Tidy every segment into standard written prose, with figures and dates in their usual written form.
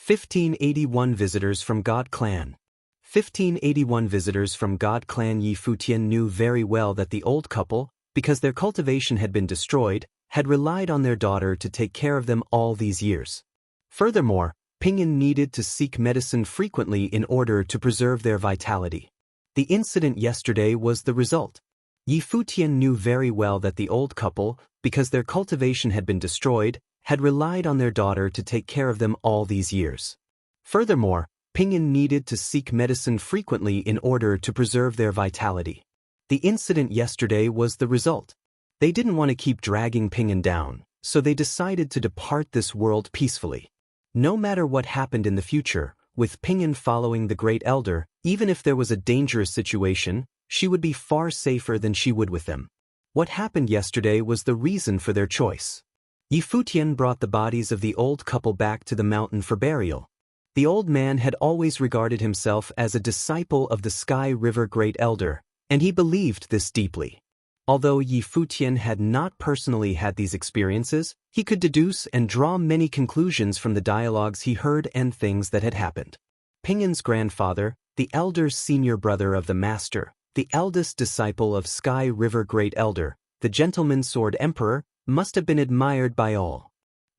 1581 Visitors from God Clan. 1581 visitors from God Clan Yi Futian knew very well that the old couple, because their cultivation had been destroyed, had relied on their daughter to take care of them all these years. Furthermore, Pinyin needed to seek medicine frequently in order to preserve their vitality. The incident yesterday was the result. Yi Futian knew very well that the old couple, because their cultivation had been destroyed, had relied on their daughter to take care of them all these years. Furthermore, Pinyin needed to seek medicine frequently in order to preserve their vitality. The incident yesterday was the result. They didn't want to keep dragging Pinyin down, so they decided to depart this world peacefully. No matter what happened in the future, with Pinyin following the Great Elder, even if there was a dangerous situation, she would be far safer than she would with them. What happened yesterday was the reason for their choice. Yi Futian brought the bodies of the old couple back to the mountain for burial. The old man had always regarded himself as a disciple of the Sky River Great Elder, and he believed this deeply. Although Yi Futian had not personally had these experiences, he could deduce and draw many conclusions from the dialogues he heard and things that had happened. Pinyin's grandfather, the elder senior brother of the master, the eldest disciple of Sky River Great Elder, the Gentleman Sword Emperor, must have been admired by all.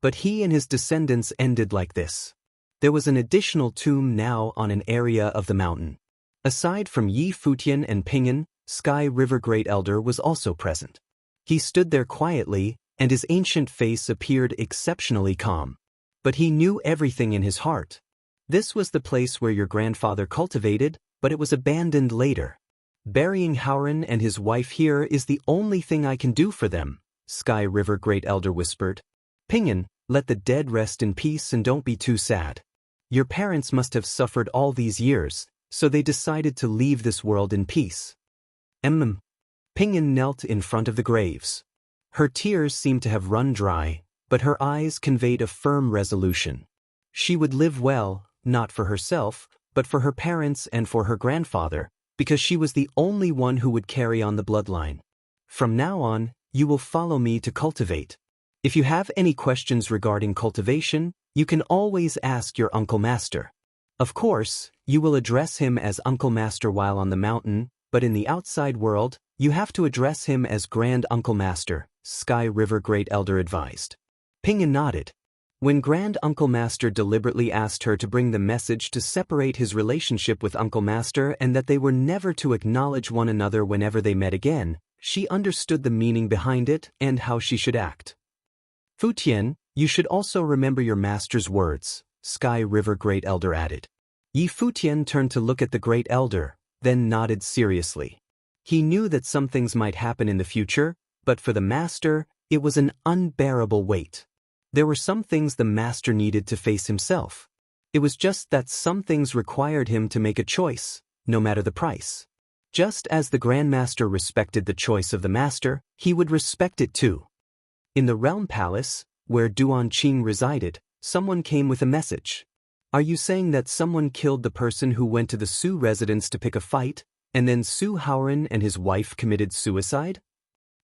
But he and his descendants ended like this. There was an additional tomb now on an area of the mountain. Aside from Yi Futian and Pinyin, Sky River Great Elder was also present. He stood there quietly, and his ancient face appeared exceptionally calm. But he knew everything in his heart. This was the place where your grandfather cultivated, but it was abandoned later. Burying Howren and his wife here is the only thing I can do for them, Sky River Great Elder whispered. Pinyin, let the dead rest in peace and don't be too sad. Your parents must have suffered all these years, so they decided to leave this world in peace. Pinyin knelt in front of the graves. Her tears seemed to have run dry, but her eyes conveyed a firm resolution. She would live well, not for herself, but for her parents and for her grandfather, because she was the only one who would carry on the bloodline. From now on, you will follow me to cultivate. If you have any questions regarding cultivation, you can always ask your Uncle Master. Of course, you will address him as Uncle Master while on the mountain, but in the outside world, you have to address him as Grand Uncle Master, Sky River Great Elder advised. Pinyin nodded. When Grand Uncle Master deliberately asked her to bring the message to separate his relationship with Uncle Master and that they were never to acknowledge one another whenever they met again, she understood the meaning behind it and how she should act. Futian, you should also remember your master's words, Sky River Great Elder added. Yi Futian turned to look at the Great Elder, then nodded seriously. He knew that some things might happen in the future, but for the master, it was an unbearable weight. There were some things the master needed to face himself. It was just that some things required him to make a choice, no matter the price. Just as the Grandmaster respected the choice of the master, he would respect it too. In the Realm Palace, where Duan Qing resided, someone came with a message. Are you saying that someone killed the person who went to the Su residence to pick a fight, and then Su Howren and his wife committed suicide?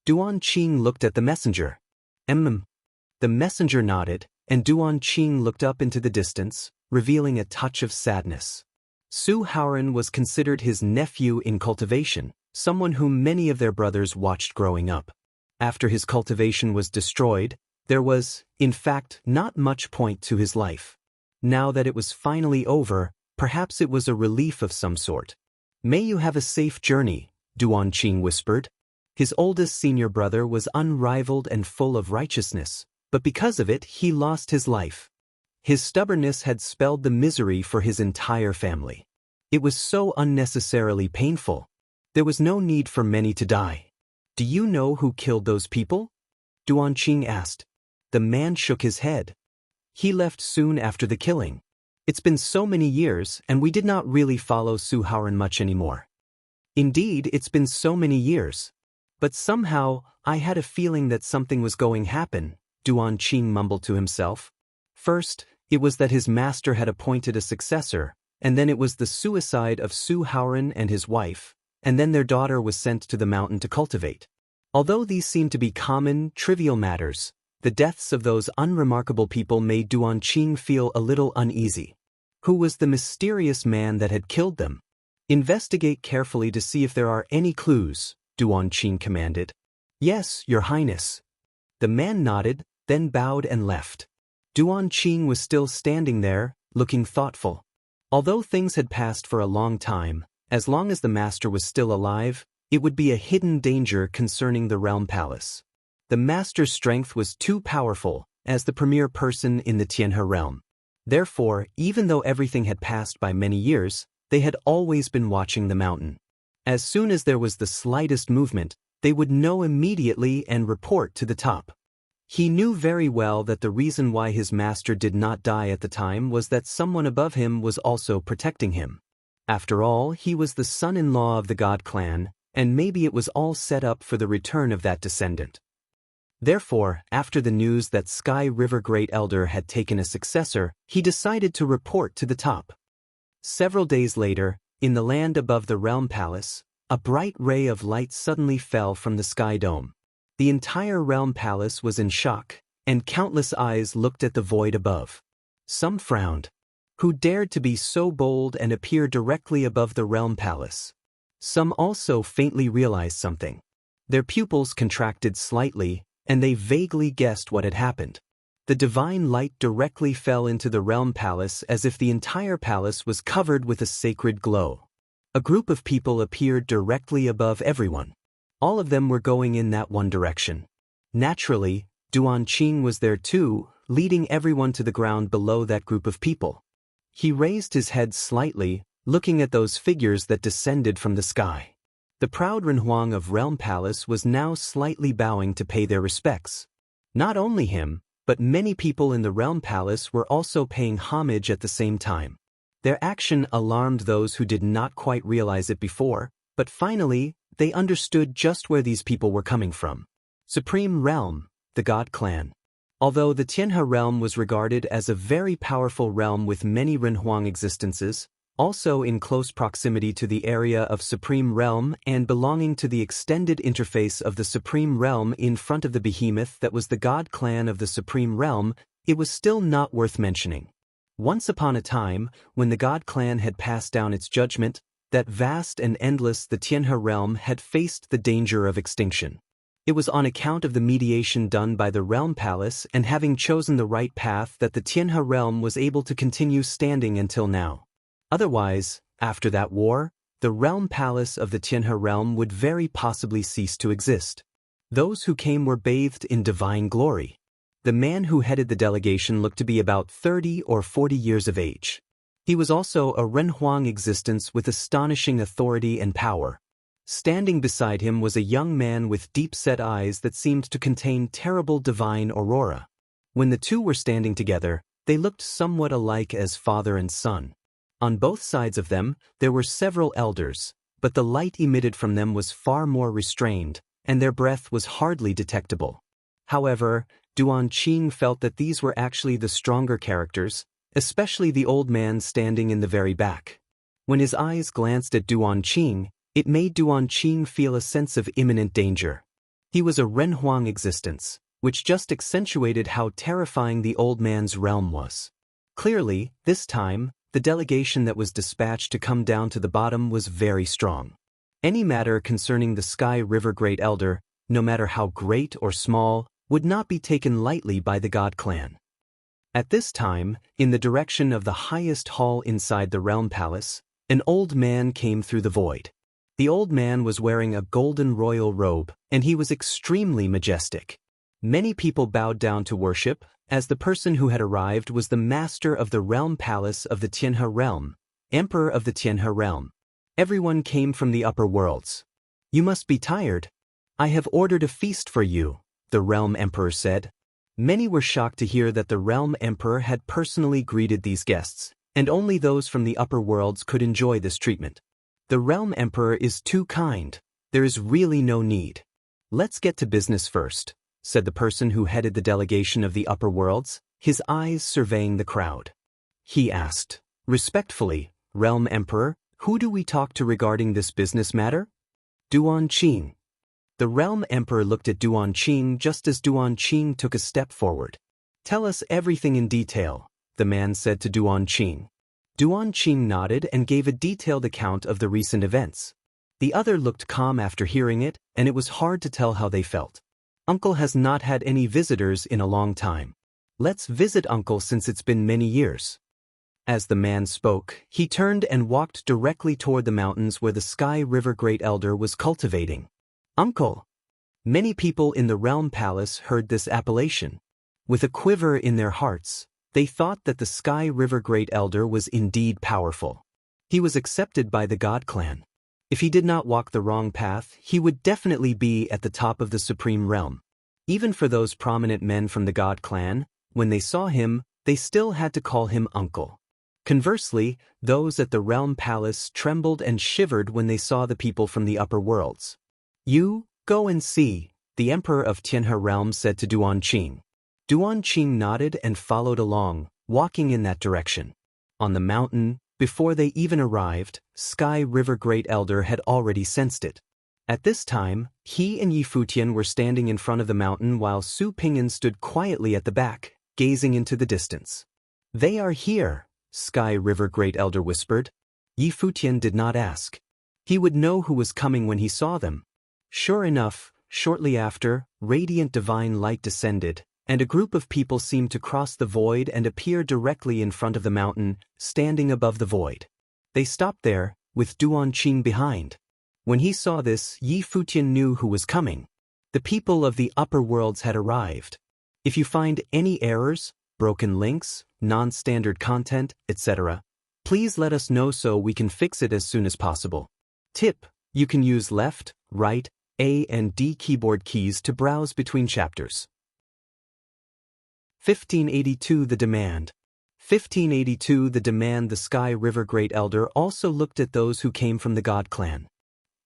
Duan Qing looked at the messenger. The messenger nodded, and Duan Qing looked up into the distance, revealing a touch of sadness. Su Howren was considered his nephew in cultivation, someone whom many of their brothers watched growing up. After his cultivation was destroyed, there was, in fact, not much point to his life. Now that it was finally over, perhaps it was a relief of some sort. May you have a safe journey, Duan Qing whispered. His oldest senior brother was unrivaled and full of righteousness, but because of it he lost his life. His stubbornness had spelled the misery for his entire family. It was so unnecessarily painful. There was no need for many to die. Do you know who killed those people? Duan Qing asked. The man shook his head. He left soon after the killing. It's been so many years, and we did not really follow Su Howren much anymore. Indeed, it's been so many years. But somehow, I had a feeling that something was going to happen, Duan Qing mumbled to himself. First, it was that his master had appointed a successor, and then it was the suicide of Su Howren and his wife, and then their daughter was sent to the mountain to cultivate. Although these seemed to be common, trivial matters, The deaths of those unremarkable people made Duan Qing feel a little uneasy. Who was the mysterious man that had killed them? Investigate carefully to see if there are any clues, Duan Qing commanded. Yes, Your Highness. The man nodded, then bowed and left. Duan Qing was still standing there, looking thoughtful. Although things had passed for a long time, as long as the master was still alive, it would be a hidden danger concerning the realm palace. The master's strength was too powerful, as the premier person in the Tianhe realm. Therefore, even though everything had passed by many years, they had always been watching the mountain. As soon as there was the slightest movement, they would know immediately and report to the top. He knew very well that the reason why his master did not die at the time was that someone above him was also protecting him. After all, he was the son-in-law of the God clan, and maybe it was all set up for the return of that descendant. Therefore, after the news that Sky River Great Elder had taken a successor, he decided to report to the top. Several days later, in the land above the realm palace, a bright ray of light suddenly fell from the sky dome. The entire realm palace was in shock, and countless eyes looked at the void above. Some frowned. Who dared to be so bold and appear directly above the realm palace? Some also faintly realized something. Their pupils contracted slightly, and they vaguely guessed what had happened. The divine light directly fell into the realm palace as if the entire palace was covered with a sacred glow. A group of people appeared directly above everyone. All of them were going in that one direction. Naturally, Duan Qing was there too, leading everyone to the ground below that group of people. He raised his head slightly, looking at those figures that descended from the sky. The proud Renhuang of Realm Palace was now slightly bowing to pay their respects. Not only him, but many people in the Realm Palace were also paying homage at the same time. Their action alarmed those who did not quite realize it before, but finally, they understood just where these people were coming from. Supreme Realm, the God Clan. Although the Tianhe realm was regarded as a very powerful realm with many Renhuang existences, also in close proximity to the area of Supreme Realm and belonging to the extended interface of the Supreme Realm in front of the behemoth that was the God Clan of the Supreme Realm, it was still not worth mentioning. Once upon a time, when the God Clan had passed down its judgment, that vast and endless the Tianhe realm had faced the danger of extinction. It was on account of the mediation done by the Realm Palace and having chosen the right path that the Tianhe realm was able to continue standing until now. Otherwise, after that war, the Realm Palace of the Tianhe realm would very possibly cease to exist. Those who came were bathed in divine glory. The man who headed the delegation looked to be about 30 or 40 years of age. He was also a Renhuang existence with astonishing authority and power. Standing beside him was a young man with deep-set eyes that seemed to contain terrible divine aurora. When the two were standing together, they looked somewhat alike as father and son. On both sides of them, there were several elders, but the light emitted from them was far more restrained, and their breath was hardly detectable. However, Duan Qing felt that these were actually the stronger characters, especially the old man standing in the very back. When his eyes glanced at Duan Qing, it made Duan Qing feel a sense of imminent danger. He was a Renhuang existence, which just accentuated how terrifying the old man's realm was. Clearly, this time, the delegation that was dispatched to come down to the bottom was very strong. Any matter concerning the Sky River Great Elder, no matter how great or small, would not be taken lightly by the God Clan. At this time, in the direction of the highest hall inside the Realm Palace, an old man came through the void. The old man was wearing a golden royal robe, and he was extremely majestic. Many people bowed down to worship, as the person who had arrived was the master of the Realm Palace of the Tianhe realm, Emperor of the Tianhe realm. Everyone came from the upper worlds. "You must be tired. I have ordered a feast for you," the Realm Emperor said. Many were shocked to hear that the Realm Emperor had personally greeted these guests, and only those from the upper worlds could enjoy this treatment. "The Realm Emperor is too kind. There is really no need. Let's get to business first," said the person who headed the delegation of the upper worlds, his eyes surveying the crowd. He asked, "Respectfully, Realm Emperor, who do we talk to regarding this business matter?" "Duan Qing." The realm emperor looked at Duan Qing just as Duan Qing took a step forward. "Tell us everything in detail," the man said to Duan Qing. Duan Qing nodded and gave a detailed account of the recent events. The other looked calm after hearing it, and it was hard to tell how they felt. "Uncle has not had any visitors in a long time. Let's visit Uncle since it's been many years." As the man spoke, he turned and walked directly toward the mountains where the Sky River Great Elder was cultivating. "Uncle!" Many people in the Realm Palace heard this appellation. With a quiver in their hearts, they thought that the Sky River Great Elder was indeed powerful. He was accepted by the God Clan. If he did not walk the wrong path, he would definitely be at the top of the Supreme Realm. Even for those prominent men from the God Clan, when they saw him, they still had to call him Uncle. Conversely, those at the Realm Palace trembled and shivered when they saw the people from the upper worlds. "You, go and see," the Emperor of Tianhe Realm said to Duan Qing. Duan Qing nodded and followed along, walking in that direction. On the mountain, before they even arrived, Sky River Great Elder had already sensed it. At this time, he and Yi Futian were standing in front of the mountain while Su Pingyan stood quietly at the back, gazing into the distance. "They are here," Sky River Great Elder whispered. Yi Futian did not ask. He would know who was coming when he saw them. Sure enough, shortly after, radiant divine light descended, and a group of people seemed to cross the void and appear directly in front of the mountain, standing above the void. They stopped there, with Duan Qing behind. When he saw this, Yi Futian knew who was coming. The people of the upper worlds had arrived. If you find any errors, broken links, non-standard content, etc., please let us know so we can fix it as soon as possible. Tip: you can use left, right, A and D keyboard keys to browse between chapters. 1582 The Demand. 1582 The Demand. The Sky River Great Elder also looked at those who came from the God Clan.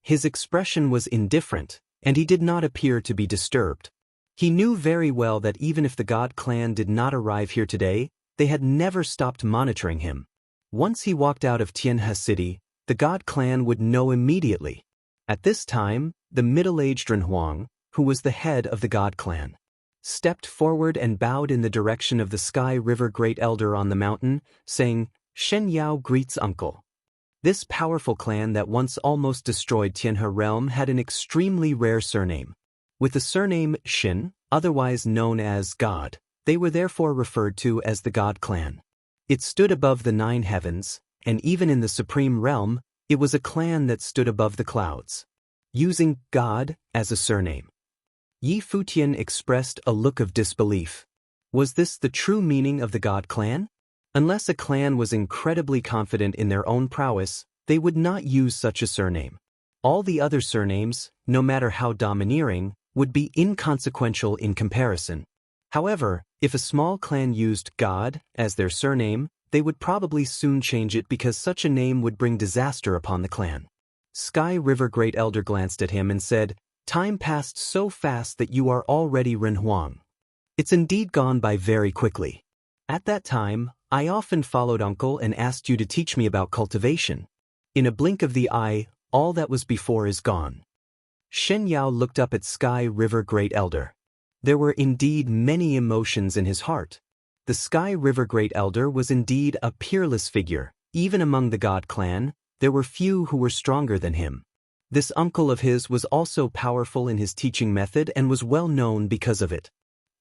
His expression was indifferent, and he did not appear to be disturbed. He knew very well that even if the God Clan did not arrive here today, they had never stopped monitoring him. Once he walked out of Tianhe City, the God Clan would know immediately. At this time, the middle-aged Renhuang, who was the head of the God Clan, stepped forward and bowed in the direction of the Sky River Great Elder on the mountain, saying, "Shen Yao greets Uncle." This powerful clan that once almost destroyed Tianhe Realm had an extremely rare surname. With the surname Shen, otherwise known as God, they were therefore referred to as the God Clan. It stood above the 9 heavens, and even in the Supreme Realm, it was a clan that stood above the clouds. Using God as a surname, Yi Futian expressed a look of disbelief. Was this the true meaning of the God Clan? Unless a clan was incredibly confident in their own prowess, they would not use such a surname. All the other surnames, no matter how domineering, would be inconsequential in comparison. However, if a small clan used God as their surname, they would probably soon change it because such a name would bring disaster upon the clan. Sky River Great Elder glanced at him and said, "Time passed so fast that you are already Renhuang. It's indeed gone by very quickly. At that time, I often followed Uncle and asked you to teach me about cultivation. In a blink of the eye, all that was before is gone." Shen Yao looked up at Sky River Great Elder. There were indeed many emotions in his heart. The Sky River Great Elder was indeed a peerless figure. Even among the God Clan, there were few who were stronger than him. This uncle of his was also powerful in his teaching method and was well known because of it.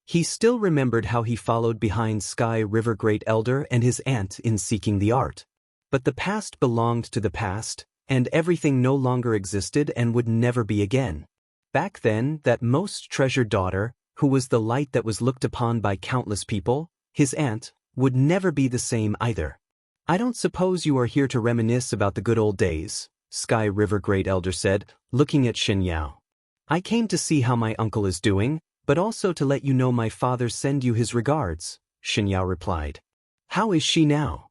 He still remembered how he followed behind Sky River Great Elder and his aunt in seeking the art. But the past belonged to the past, and everything no longer existed and would never be again. Back then, that most treasured daughter, who was the light that was looked upon by countless people, his aunt, would never be the same either. "I don't suppose you are here to reminisce about the good old days," Sky River Great Elder said, looking at Shen Yao. "I came to see how my uncle is doing, but also to let you know my father send you his regards," Shen Yao replied. "How is she now?"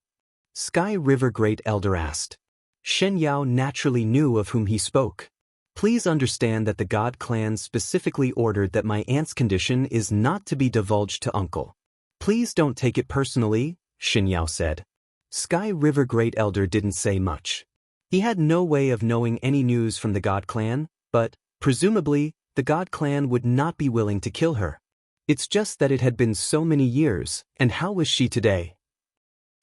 Sky River Great Elder asked. Shen Yao naturally knew of whom he spoke. "Please understand that the God Clan specifically ordered that my aunt's condition is not to be divulged to Uncle. Please don't take it personally," Shen Yao said. Sky River Great Elder didn't say much. He had no way of knowing any news from the God Clan, but, presumably, the God clan would not be willing to kill her. It's just that it had been so many years, and how was she today?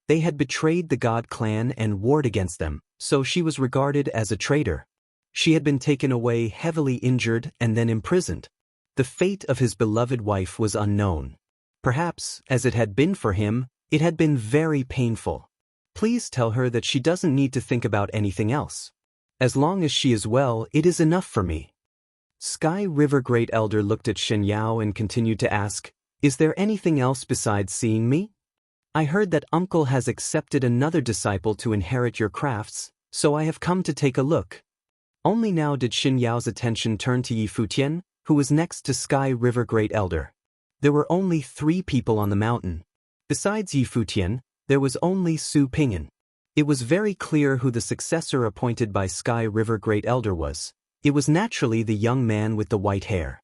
They had betrayed the God clan and warred against them, so she was regarded as a traitor. She had been taken away heavily injured and then imprisoned. The fate of his beloved wife was unknown. Perhaps, as it had been for him, it had been very painful. Please tell her that she doesn't need to think about anything else. As long as she is well, it is enough for me. Sky River Great Elder looked at Shen Yao and continued to ask, "Is there anything else besides seeing me? I heard that uncle has accepted another disciple to inherit your crafts, so I have come to take a look." Only now did Shen Yao's attention turn to Yi Futian, who was next to Sky River Great Elder. There were only 3 people on the mountain. Besides Yi Futian, there was only Su Ping'an. It was very clear who the successor appointed by Sky River Great Elder was. It was naturally the young man with the white hair.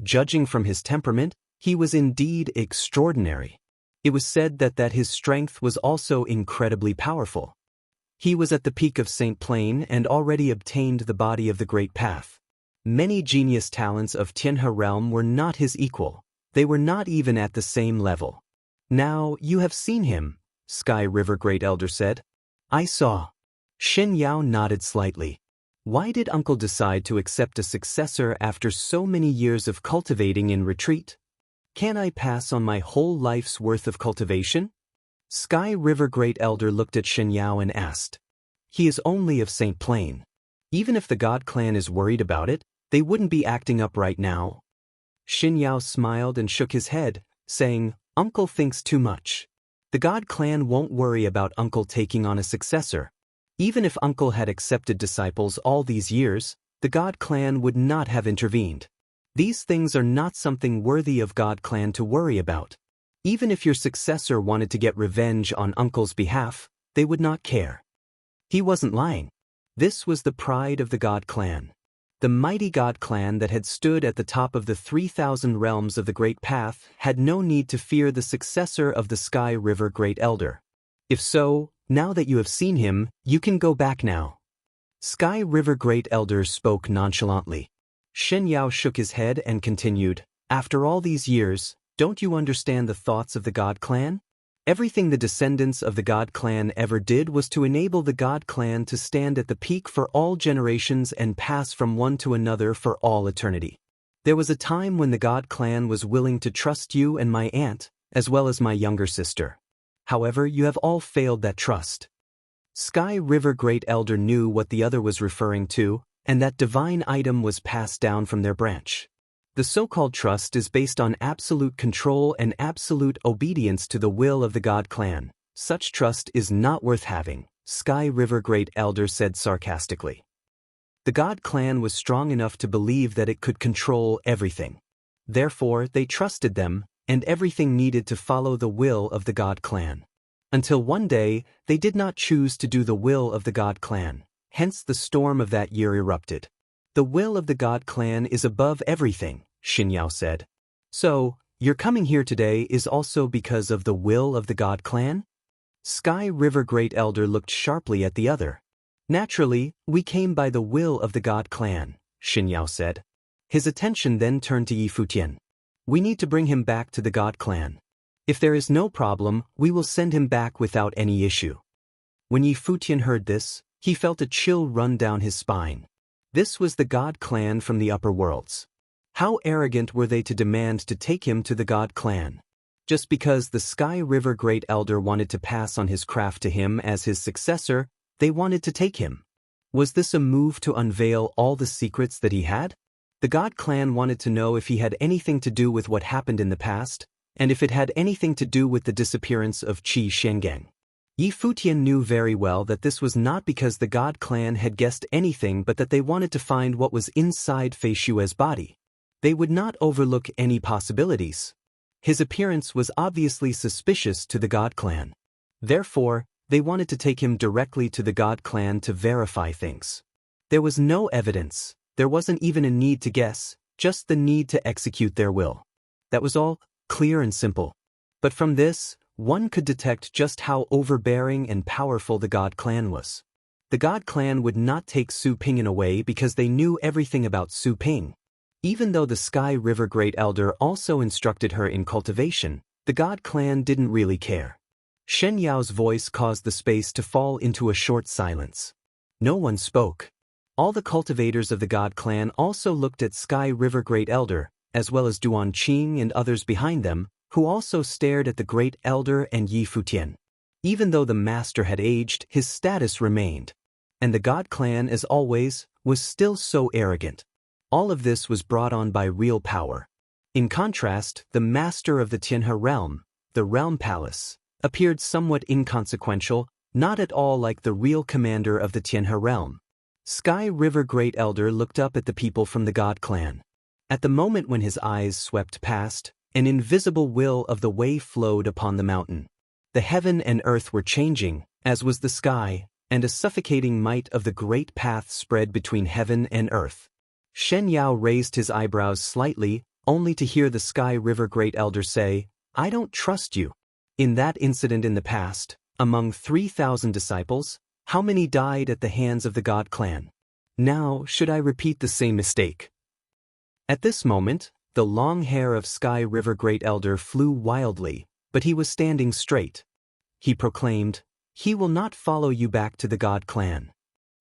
Judging from his temperament, he was indeed extraordinary. It was said that his strength was also incredibly powerful. He was at the peak of St. Plain and already obtained the body of the Great Path. Many genius talents of Tianhe realm were not his equal. They were not even at the same level. "Now, you have seen him," Sky River Great Elder said. "I saw." Shen Yao nodded slightly. Why did uncle decide to accept a successor after so many years of cultivating in retreat? Can I pass on my whole life's worth of cultivation? Sky River Great Elder looked at Shen Yao and asked. He is only of St. Plain. Even if the God clan is worried about it, they wouldn't be acting up right now. Shen Yao smiled and shook his head, saying, "Uncle thinks too much. The God clan won't worry about uncle taking on a successor. Even if uncle had accepted disciples all these years, the God clan would not have intervened. These things are not something worthy of God clan to worry about. Even if your successor wanted to get revenge on uncle's behalf, they would not care." He wasn't lying. This was the pride of the God clan. The mighty God clan that had stood at the top of the 3,000 realms of the Great Path had no need to fear the successor of the Sky River Great Elder. If so, now that you have seen him, you can go back now. Sky River Great Elder spoke nonchalantly. Shen Yao shook his head and continued, "After all these years, don't you understand the thoughts of the God clan? Everything the descendants of the God clan ever did was to enable the God clan to stand at the peak for all generations and pass from one to another for all eternity. There was a time when the God clan was willing to trust you and my aunt, as well as my younger sister. However, you have all failed that trust." Sky River Great Elder knew what the other was referring to, and that divine item was passed down from their branch. The so-called trust is based on absolute control and absolute obedience to the will of the God clan. Such trust is not worth having, Sky River Great Elder said sarcastically. The God clan was strong enough to believe that it could control everything. Therefore, they trusted them, and everything needed to follow the will of the God clan. Until one day, they did not choose to do the will of the God clan, hence the storm of that year erupted. "The will of the God clan is above everything," Shen Yao said. "So, your coming here today is also because of the will of the God clan?" Sky River Great Elder looked sharply at the other. "Naturally, we came by the will of the God clan," Shen Yao said. His attention then turned to Yi Futian. "We need to bring him back to the God clan. If there is no problem, we will send him back without any issue." When Yi Futian heard this, he felt a chill run down his spine. This was the God clan from the upper worlds. How arrogant were they to demand to take him to the God clan? Just because the Sky River Great Elder wanted to pass on his craft to him as his successor, they wanted to take him. Was this a move to unveil all the secrets that he had? The God clan wanted to know if he had anything to do with what happened in the past, and if it had anything to do with the disappearance of Qi Shengang. Yi Futian knew very well that this was not because the God clan had guessed anything but that they wanted to find what was inside Fei Xue's body. They would not overlook any possibilities. His appearance was obviously suspicious to the God clan. Therefore, they wanted to take him directly to the God clan to verify things. There was no evidence. There wasn't even a need to guess, just the need to execute their will. That was all, clear and simple. But from this, one could detect just how overbearing and powerful the God clan was. The God clan would not take Su Ping'an away because they knew everything about Su Ping. Even though the Sky River Great Elder also instructed her in cultivation, the God clan didn't really care. Shen Yao's voice caused the space to fall into a short silence. No one spoke. All the cultivators of the God clan also looked at Sky River Great Elder, as well as Duan Qing and others behind them, who also stared at the Great Elder and Yi Futian. Even though the master had aged, his status remained. And the God clan, as always, was still so arrogant. All of this was brought on by real power. In contrast, the master of the Tianhe realm, the Realm Palace, appeared somewhat inconsequential, not at all like the real commander of the Tianhe realm. Sky River Great Elder looked up at the people from the God clan. At the moment when his eyes swept past, an invisible will of the way flowed upon the mountain. The heaven and earth were changing, as was the sky, and a suffocating might of the great path spread between heaven and earth. Shen Yao raised his eyebrows slightly, only to hear the Sky River Great Elder say, "I don't trust you." In that incident in the past, among 3,000 disciples, how many died at the hands of the God clan? Now, should I repeat the same mistake? At this moment, the long hair of Sky River Great Elder flew wildly, but he was standing straight. He proclaimed, "He will not follow you back to the God clan."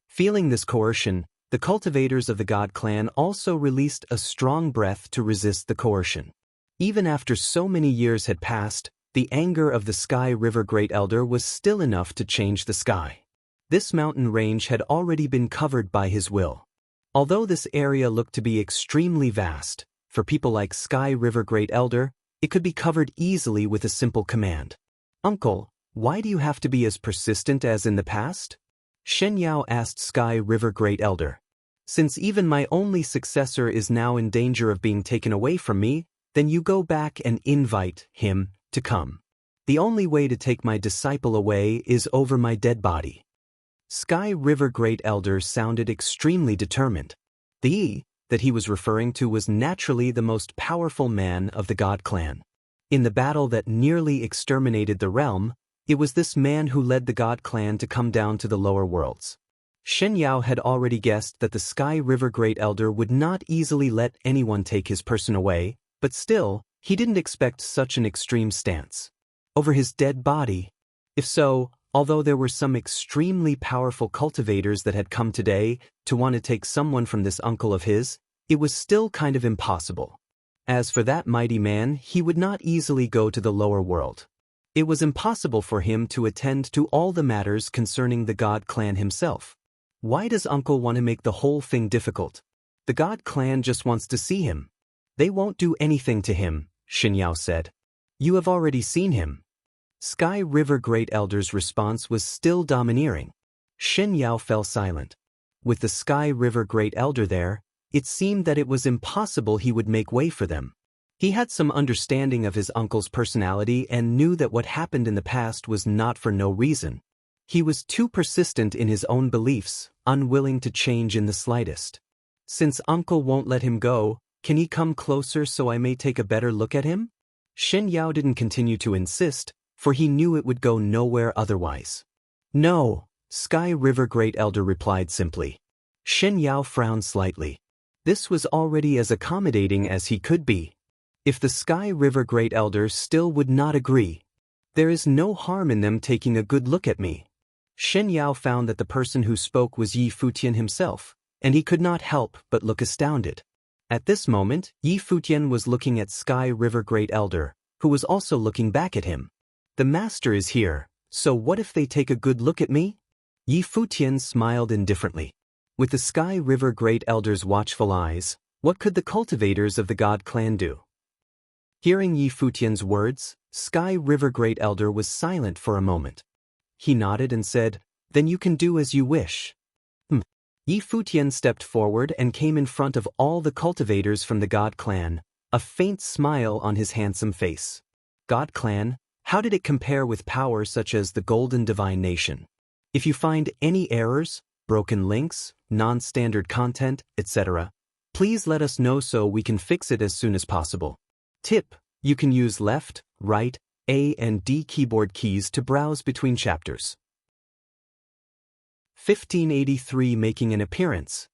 Feeling this coercion, the cultivators of the God clan also released a strong breath to resist the coercion. Even after so many years had passed, the anger of the Sky River Great Elder was still enough to change the sky. This mountain range had already been covered by his will. Although this area looked to be extremely vast, for people like Sky River Great Elder, it could be covered easily with a simple command. "Uncle, why do you have to be as persistent as in the past?" Shen Yao asked Sky River Great Elder. "Since even my only successor is now in danger of being taken away from me, then you go back and invite him to come. The only way to take my disciple away is over my dead body." Sky River Great Elder sounded extremely determined. The Yi that he was referring to was naturally the most powerful man of the God clan. In the battle that nearly exterminated the realm, it was this man who led the God clan to come down to the lower worlds. Shen Yao had already guessed that the Sky River Great Elder would not easily let anyone take his person away, but still, he didn't expect such an extreme stance. Over his dead body? If so, although there were some extremely powerful cultivators that had come today to want to take someone from this uncle of his, it was still kind of impossible. As for that mighty man, he would not easily go to the lower world. It was impossible for him to attend to all the matters concerning the God clan himself. Why does uncle want to make the whole thing difficult? The God clan just wants to see him. They won't do anything to him, Shen Yao said. You have already seen him. Sky River Great Elder's response was still domineering. Shen Yao fell silent. With the Sky River Great Elder there, it seemed that it was impossible he would make way for them. He had some understanding of his uncle's personality and knew that what happened in the past was not for no reason. He was too persistent in his own beliefs, unwilling to change in the slightest. Since uncle won't let him go, can he come closer so I may take a better look at him? Shen Yao didn't continue to insist, for he knew it would go nowhere otherwise. No, Sky River Great Elder replied simply. Shen Yao frowned slightly. This was already as accommodating as he could be. If the Sky River Great Elder still would not agree, there is no harm in them taking a good look at me. Shen Yao found that the person who spoke was Yi Futian himself, and he could not help but look astounded. At this moment, Yi Futian was looking at Sky River Great Elder, who was also looking back at him. The master is here, so what if they take a good look at me? Yi Futian smiled indifferently. With the Sky River Great Elder's watchful eyes, what could the cultivators of the God clan do? Hearing Yi Futian's words, Sky River Great Elder was silent for a moment. He nodded and said, "Then you can do as you wish." Yi Futian stepped forward and came in front of all the cultivators from the God clan, a faint smile on his handsome face. God clan, how did it compare with power such as the Golden Divine Nation? If you find any errors, broken links, non-standard content, etc., please let us know so we can fix it as soon as possible. Tip: you can use left, right, A and D keyboard keys to browse between chapters. 1583 making an appearance.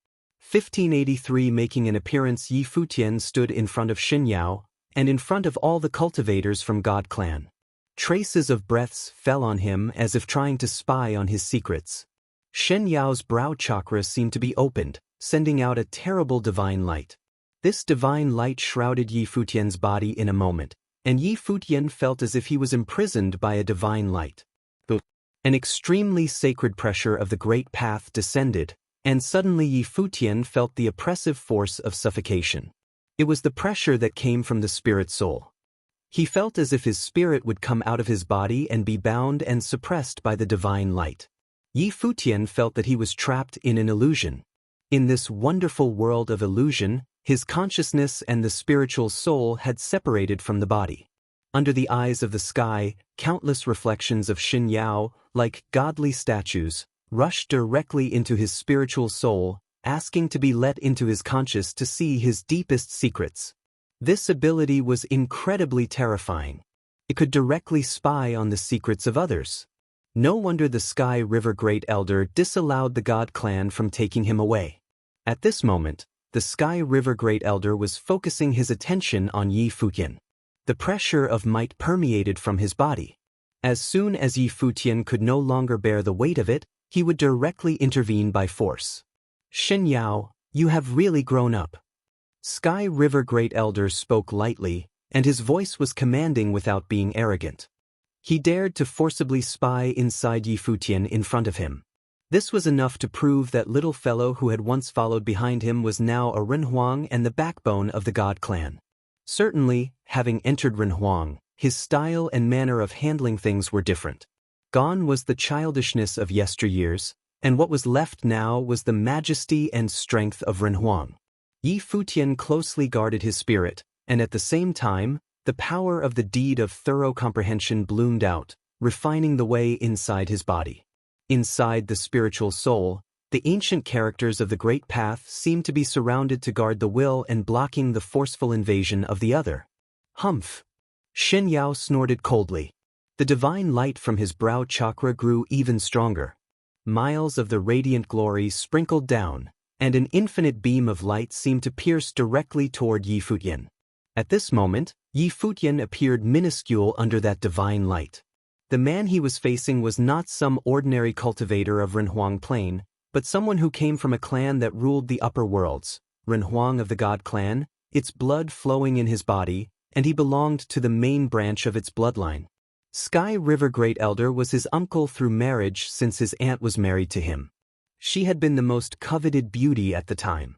1583 Making an appearance, Yi Futian stood in front of Xin Yao, and in front of all the cultivators from God clan. Traces of breaths fell on him as if trying to spy on his secrets. Shen Yao's brow chakra seemed to be opened, sending out a terrible divine light. This divine light shrouded Yi Futian's body in a moment, and Yi Futian felt as if he was imprisoned by a divine light. An extremely sacred pressure of the great path descended, and suddenly Yi Futian felt the oppressive force of suffocation. It was the pressure that came from the spirit soul. He felt as if his spirit would come out of his body and be bound and suppressed by the divine light. Yi Futian felt that he was trapped in an illusion. In this wonderful world of illusion, his consciousness and the spiritual soul had separated from the body. Under the eyes of the sky, countless reflections of Xin Yao, like godly statues, rushed directly into his spiritual soul, asking to be let into his conscious to see his deepest secrets. This ability was incredibly terrifying. It could directly spy on the secrets of others. No wonder the Sky River Great Elder disallowed the God clan from taking him away. At this moment, the Sky River Great Elder was focusing his attention on Yi Futian. The pressure of might permeated from his body. As soon as Yi Futian could no longer bear the weight of it, he would directly intervene by force. Xin Yao, you have really grown up. Sky River Great Elder spoke lightly, and his voice was commanding without being arrogant. He dared to forcibly spy inside Yi Futian in front of him. This was enough to prove that little fellow who had once followed behind him was now a Renhuang and the backbone of the God clan. Certainly, having entered Renhuang, his style and manner of handling things were different. Gone was the childishness of yesteryears, and what was left now was the majesty and strength of Renhuang. Yi Futian closely guarded his spirit, and at the same time, the power of the deed of thorough comprehension bloomed out, refining the way inside his body. Inside the spiritual soul, the ancient characters of the Great Path seemed to be surrounded to guard the will and blocking the forceful invasion of the other. Humph! Shen Yao snorted coldly. The divine light from his brow chakra grew even stronger. Miles of the radiant glory sprinkled down, and an infinite beam of light seemed to pierce directly toward Yi Futian. At this moment, Yi Futian appeared minuscule under that divine light. The man he was facing was not some ordinary cultivator of Renhuang Plain, but someone who came from a clan that ruled the upper worlds, Renhuang of the God clan, its blood flowing in his body, and he belonged to the main branch of its bloodline. Sky River Great Elder was his uncle through marriage since his aunt was married to him. She had been the most coveted beauty at the time.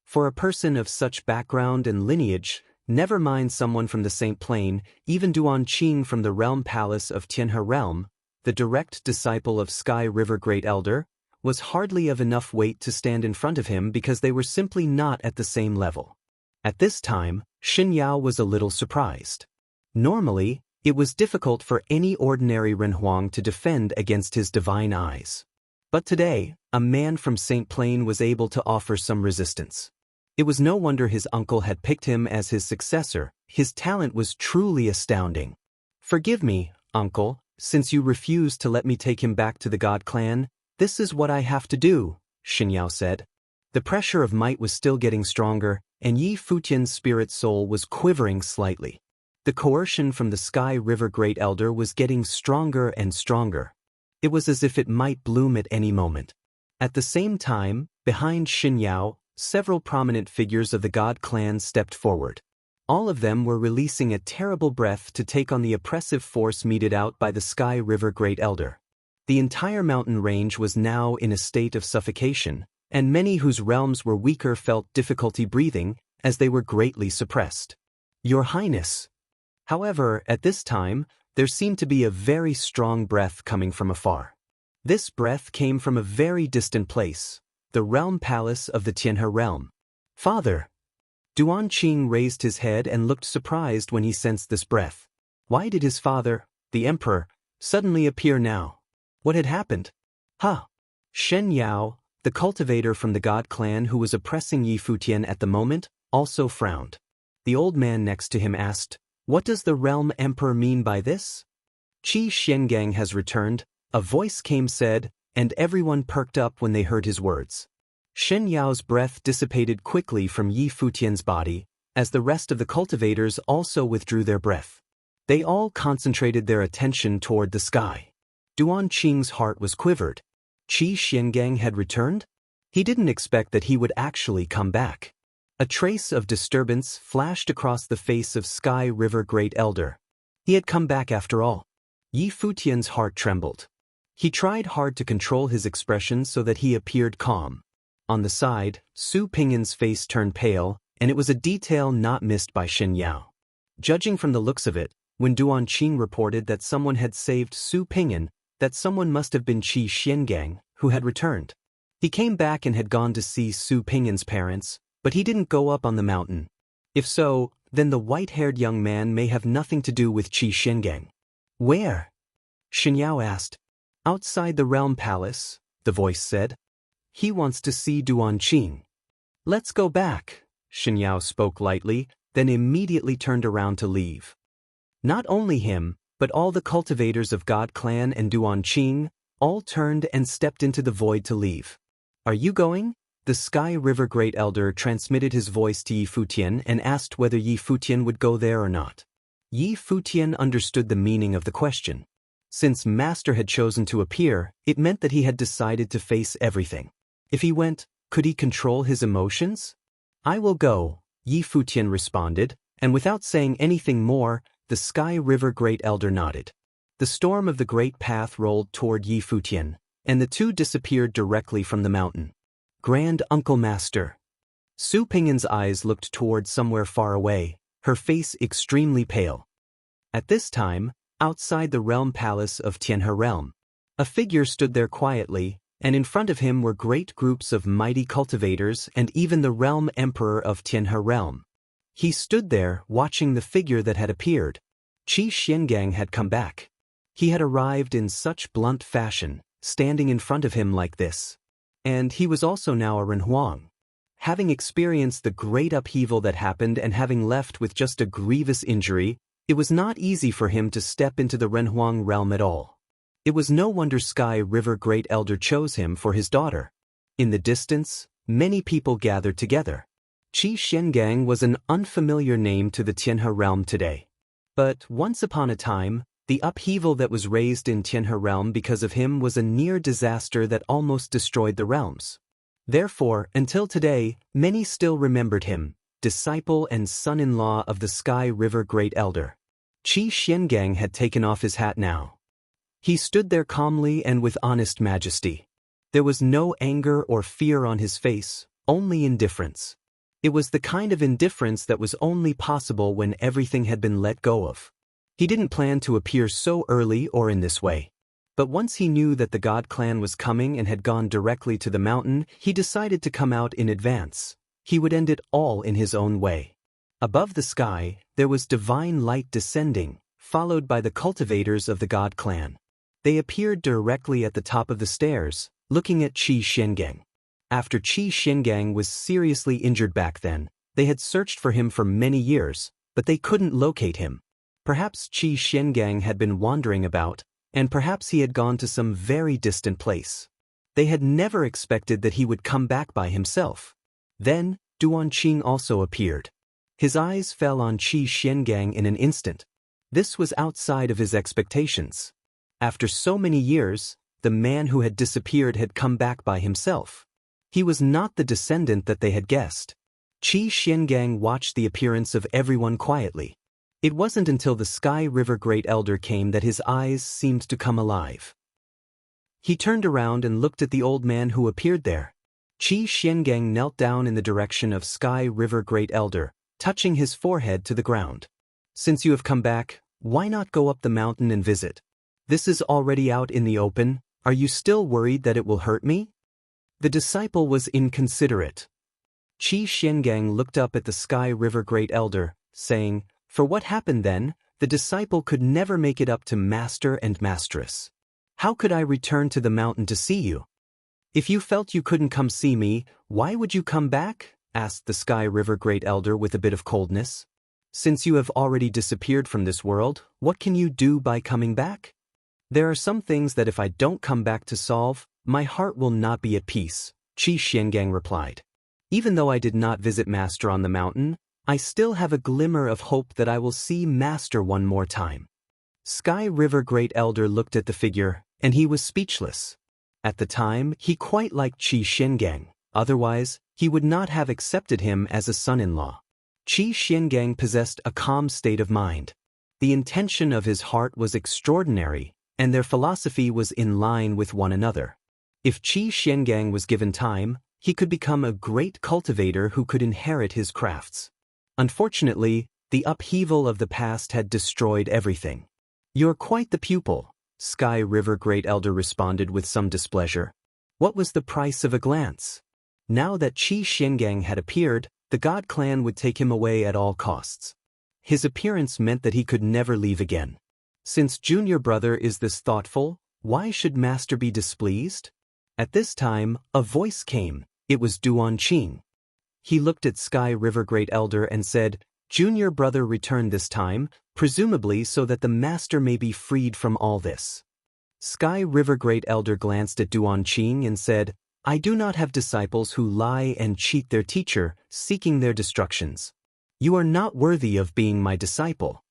For a person of such background and lineage, never mind someone from the Saint Plain, even Duan Qing from the realm palace of Tianhe realm, the direct disciple of Sky River Great Elder, was hardly of enough weight to stand in front of him because they were simply not at the same level. At this time, Xin Yao was a little surprised. Normally, it was difficult for any ordinary Renhuang to defend against his divine eyes. But today, a man from Saint Plain was able to offer some resistance. It was no wonder his uncle had picked him as his successor. His talent was truly astounding. Forgive me, uncle, since you refused to let me take him back to the God clan. This is what I have to do, Xin Yao said. The pressure of might was still getting stronger, and Yi Futian's spirit soul was quivering slightly. The coercion from the Sky River Great Elder was getting stronger and stronger. It was as if it might bloom at any moment. At the same time, behind Xin Yao, several prominent figures of the God clan stepped forward. All of them were releasing a terrible breath to take on the oppressive force meted out by the Sky River Great Elder. The entire mountain range was now in a state of suffocation, and many whose realms were weaker felt difficulty breathing, as they were greatly suppressed. Your Highness. However, at this time, there seemed to be a very strong breath coming from afar. This breath came from a very distant place, the realm palace of the Tianhe realm. Father! Duan Qing raised his head and looked surprised when he sensed this breath. Why did his father, the emperor, suddenly appear now? What had happened? Ha! Shen Yao, the cultivator from the God clan who was oppressing Yi Futian at the moment, also frowned. The old man next to him asked, "What does the realm emperor mean by this?" "Qi Xiangang has returned," a voice came said, and everyone perked up when they heard his words. Shen Yao's breath dissipated quickly from Yi Futian's body, as the rest of the cultivators also withdrew their breath. They all concentrated their attention toward the sky. Duan Qing's heart was quivered. Qi Xiangang had returned? He didn't expect that he would actually come back. A trace of disturbance flashed across the face of Sky River Great Elder. He had come back after all. Yi Futian's heart trembled. He tried hard to control his expression so that he appeared calm. On the side, Su Pingyan's face turned pale, and it was a detail not missed by Shen Yao. Judging from the looks of it, when Duan Qing reported that someone had saved Su Pingyan, that someone must have been Qi Xiangang, who had returned. He came back and had gone to see Su Pingyan's parents, but he didn't go up on the mountain. If so, then the white-haired young man may have nothing to do with Qi Xiangang. Where? Shen Yao asked. Outside the realm palace, the voice said. He wants to see Duan Qing. Let's go back, Shen Yao spoke lightly, then immediately turned around to leave. Not only him, but all the cultivators of God Clan and Duan Qing, all turned and stepped into the void to leave. Are you going? The Sky River Great Elder transmitted his voice to Yi Futian and asked whether Yi Futian would go there or not. Yi Futian understood the meaning of the question. Since Master had chosen to appear, it meant that he had decided to face everything. If he went, could he control his emotions? I will go, Yi Futian responded, and without saying anything more, the Sky River Great Elder nodded. The storm of the Great Path rolled toward Yi Futian, and the two disappeared directly from the mountain. Grand Uncle Master. Su Pingyan's eyes looked toward somewhere far away, her face extremely pale. At this time, outside the realm palace of Tianhe Realm, a figure stood there quietly, and in front of him were great groups of mighty cultivators and even the realm emperor of Tianhe Realm. He stood there, watching the figure that had appeared. Qi Xiangang had come back. He had arrived in such blunt fashion, standing in front of him like this. And he was also now a Renhuang. Having experienced the great upheaval that happened and having left with just a grievous injury, it was not easy for him to step into the Renhuang realm at all. It was no wonder Sky River Great Elder chose him for his daughter. In the distance, many people gathered together. Qi Xiangang was an unfamiliar name to the Tianhe realm today. But once upon a time, the upheaval that was raised in Tianhe realm because of him was a near disaster that almost destroyed the realms. Therefore, until today, many still remembered him, disciple and son-in-law of the Sky River Great Elder. Qi Xiangang had taken off his hat now. He stood there calmly and with honest majesty. There was no anger or fear on his face, only indifference. It was the kind of indifference that was only possible when everything had been let go of. He didn't plan to appear so early or in this way. But once he knew that the God Clan was coming and had gone directly to the mountain, he decided to come out in advance. He would end it all in his own way. Above the sky, there was divine light descending, followed by the cultivators of the God Clan. They appeared directly at the top of the stairs, looking at Qi Xiangang. After Qi Xiangang was seriously injured back then, they had searched for him for many years, but they couldn't locate him. Perhaps Qi Xiangang had been wandering about, and perhaps he had gone to some very distant place. They had never expected that he would come back by himself. Then, Duan Qing also appeared. His eyes fell on Qi Xiangang in an instant. This was outside of his expectations. After so many years, the man who had disappeared had come back by himself. He was not the descendant that they had guessed. Qi Xiangang watched the appearance of everyone quietly. It wasn't until the Sky River Great Elder came that his eyes seemed to come alive. He turned around and looked at the old man who appeared there. Qi Xiangang knelt down in the direction of Sky River Great Elder, touching his forehead to the ground. Since you have come back, why not go up the mountain and visit? This is already out in the open. Are you still worried that it will hurt me? The disciple was inconsiderate. Qi Xiangang looked up at the Sky River Great Elder, saying, "For what happened then, the disciple could never make it up to Master and Mistress. How could I return to the mountain to see you? If you felt you couldn't come see me, why would you come back?" asked the Sky River Great Elder with a bit of coldness. "Since you have already disappeared from this world, what can you do by coming back? There are some things that if I don't come back to solve, my heart will not be at peace," Qi Xiangang replied. Even though I did not visit Master on the mountain, I still have a glimmer of hope that I will see Master one more time. Sky River Great Elder looked at the figure, and he was speechless. At the time, he quite liked Qi Xiangang, otherwise, he would not have accepted him as a son-in-law. Qi Xiangang possessed a calm state of mind. The intention of his heart was extraordinary, and their philosophy was in line with one another. If Qi Xiangang was given time, he could become a great cultivator who could inherit his crafts. Unfortunately, the upheaval of the past had destroyed everything. You're quite the pupil, Sky River Great Elder responded with some displeasure. What was the price of a glance? Now that Qi Xiangang had appeared, the God clan would take him away at all costs. His appearance meant that he could never leave again. Since junior brother is this thoughtful, why should Master be displeased? At this time, a voice came. It was Duan Qing. He looked at Sky River Great Elder and said, Junior brother returned this time, presumably so that the Master may be freed from all this. Sky River Great Elder glanced at Duan Qing and said, I do not have disciples who lie and cheat their teacher, seeking their destructions. You are not worthy of being my disciple.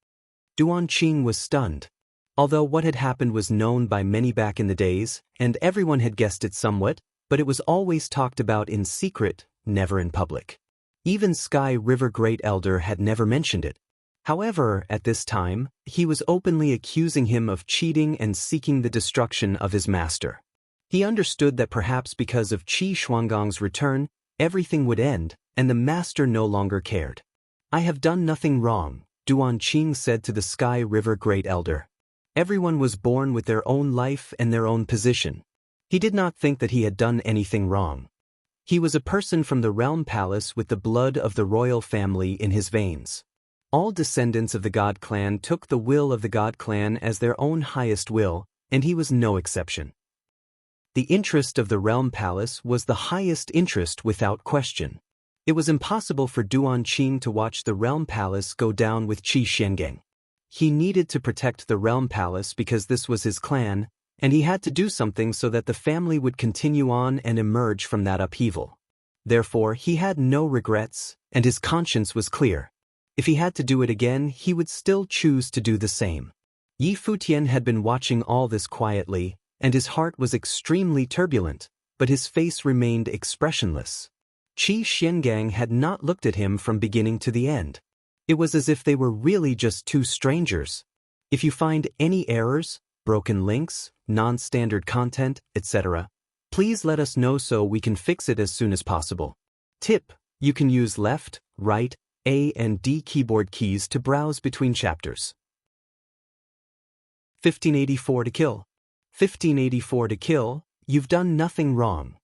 Duan Qing was stunned. Although what had happened was known by many back in the days, and everyone had guessed it somewhat, but it was always talked about in secret, never in public. Even Sky River Great Elder had never mentioned it. However, at this time, he was openly accusing him of cheating and seeking the destruction of his master. He understood that perhaps because of Qi Shuangang's return, everything would end, and the master no longer cared. I have done nothing wrong, Duan Qing said to the Sky River Great Elder. Everyone was born with their own life and their own position. He did not think that he had done anything wrong. He was a person from the Realm Palace with the blood of the royal family in his veins. All descendants of the God clan took the will of the God clan as their own highest will, and he was no exception. The interest of the Realm Palace was the highest interest without question. It was impossible for Duan Qing to watch the Realm Palace go down with Qi Xiangang. He needed to protect the Realm Palace because this was his clan, and he had to do something so that the family would continue on and emerge from that upheaval. Therefore, he had no regrets, and his conscience was clear. If he had to do it again, he would still choose to do the same. Yi Futian had been watching all this quietly, and his heart was extremely turbulent, but his face remained expressionless. Qi Xiangang had not looked at him from beginning to the end. It was as if they were really just two strangers. If you find any errors, broken links, non-standard content, etc., please let us know so we can fix it as soon as possible. Tip: you can use left, right, A and D keyboard keys to browse between chapters. 1584 to kill. 1584 to kill, you've done nothing wrong.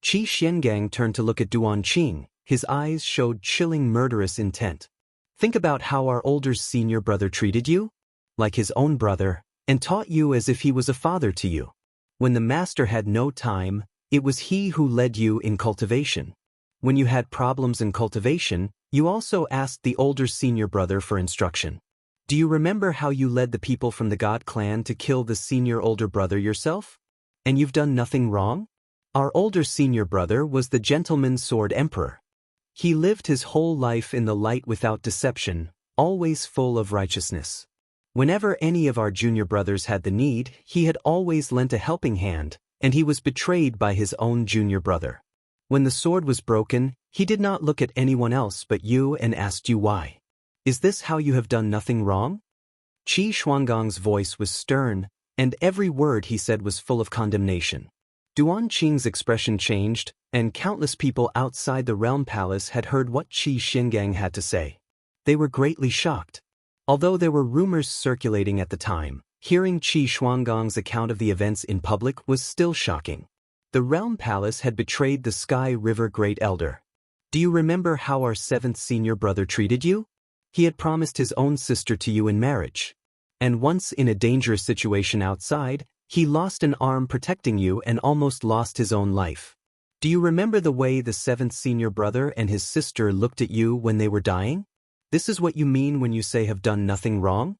Qi Xiangang turned to look at Duan Qing. His eyes showed chilling murderous intent. Think about how our older senior brother treated you? Like his own brother, and taught you as if he was a father to you. When the master had no time, it was he who led you in cultivation. When you had problems in cultivation, you also asked the older senior brother for instruction. Do you remember how you led the people from the God clan to kill the senior older brother yourself? And you've done nothing wrong? Our older senior brother was the Gentleman Sword Emperor. He lived his whole life in the light without deception, always full of righteousness. Whenever any of our junior brothers had the need, he had always lent a helping hand, and he was betrayed by his own junior brother. When the sword was broken, he did not look at anyone else but you and asked you why. Is this how you have done nothing wrong? Qi Shuangang's voice was stern, and every word he said was full of condemnation. Duan Qing's expression changed, and countless people outside the Realm Palace had heard what Qi Xiangang had to say. They were greatly shocked. Although there were rumors circulating at the time, hearing Qi Shuangang's account of the events in public was still shocking. The Realm Palace had betrayed the Sky River Great Elder. Do you remember how our seventh senior brother treated you? He had promised his own sister to you in marriage. And once in a dangerous situation outside, he lost an arm protecting you and almost lost his own life. Do you remember the way the seventh senior brother and his sister looked at you when they were dying? This is what you mean when you say have done nothing wrong?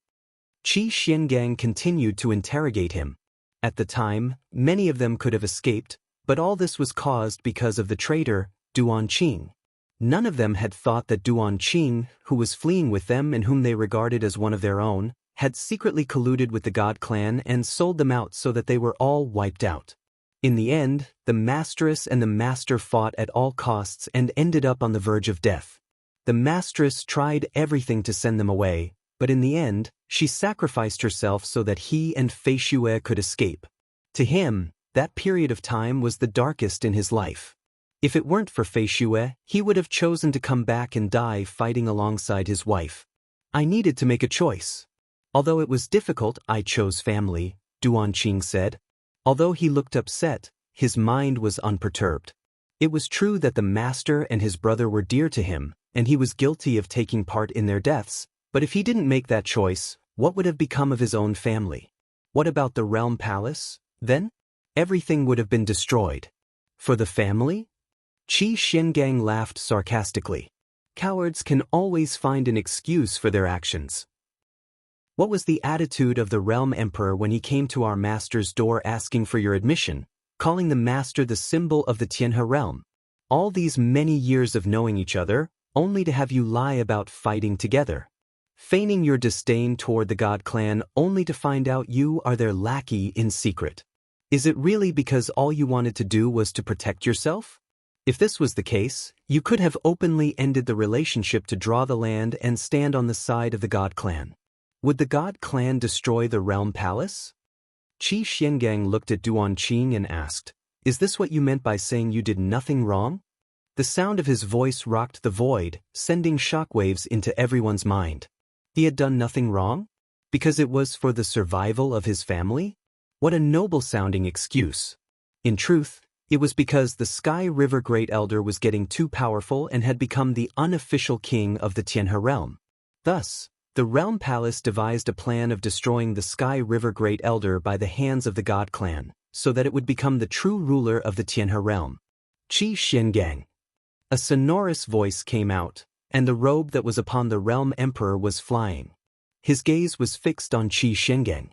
Qi Xiangang continued to interrogate him. At the time, many of them could have escaped, But all this was caused because of the traitor, Duan Qing. None of them had thought that Duan Qing, who was fleeing with them and whom they regarded as one of their own, had secretly colluded with the God clan and sold them out so that they were all wiped out. In the end, the Masteress and the Master fought at all costs and ended up on the verge of death. The Masteress tried everything to send them away, but in the end, she sacrificed herself so that he and Fei Xue could escape. To him, that period of time was the darkest in his life. If it weren't for Fei Xue, he would have chosen to come back and die fighting alongside his wife. I needed to make a choice. Although it was difficult, I chose family, Duan Qing said. Although he looked upset, his mind was unperturbed. It was true that the master and his brother were dear to him, and he was guilty of taking part in their deaths, but if he didn't make that choice, what would have become of his own family? What about the realm palace, then? Everything would have been destroyed. For the family? Qi Xiangang laughed sarcastically. Cowards can always find an excuse for their actions. What was the attitude of the realm emperor when he came to our master's door asking for your admission, calling the master the symbol of the Tianhe realm? All these many years of knowing each other, only to have you lie about fighting together. Feigning your disdain toward the God clan only to find out you are their lackey in secret. Is it really because all you wanted to do was to protect yourself? If this was the case, you could have openly ended the relationship to draw the land and stand on the side of the God clan. Would the God clan destroy the realm palace? Qi Xiangang looked at Duan Qing and asked, "Is this what you meant by saying you did nothing wrong?" The sound of his voice rocked the void, sending shockwaves into everyone's mind. He had done nothing wrong? Because it was for the survival of his family? What a noble-sounding excuse. In truth, it was because the Sky River Great Elder was getting too powerful and had become the unofficial king of the Tianhe realm. Thus, the Realm Palace devised a plan of destroying the Sky River Great Elder by the hands of the God clan, so that it would become the true ruler of the Tianhe realm. Qi Xiangang. A sonorous voice came out, and the robe that was upon the realm emperor was flying. His gaze was fixed on Qi Xiangang.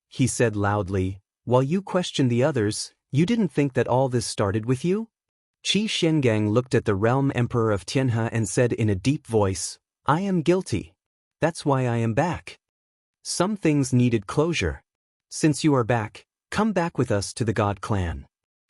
He said loudly, "While you questioned the others, you didn't think that all this started with you?" Qi Xiangang looked at the realm emperor of Tianhe and said in a deep voice, "I am guilty. That's why I am back. Some things needed closure. Since you are back, come back with us to the God clan."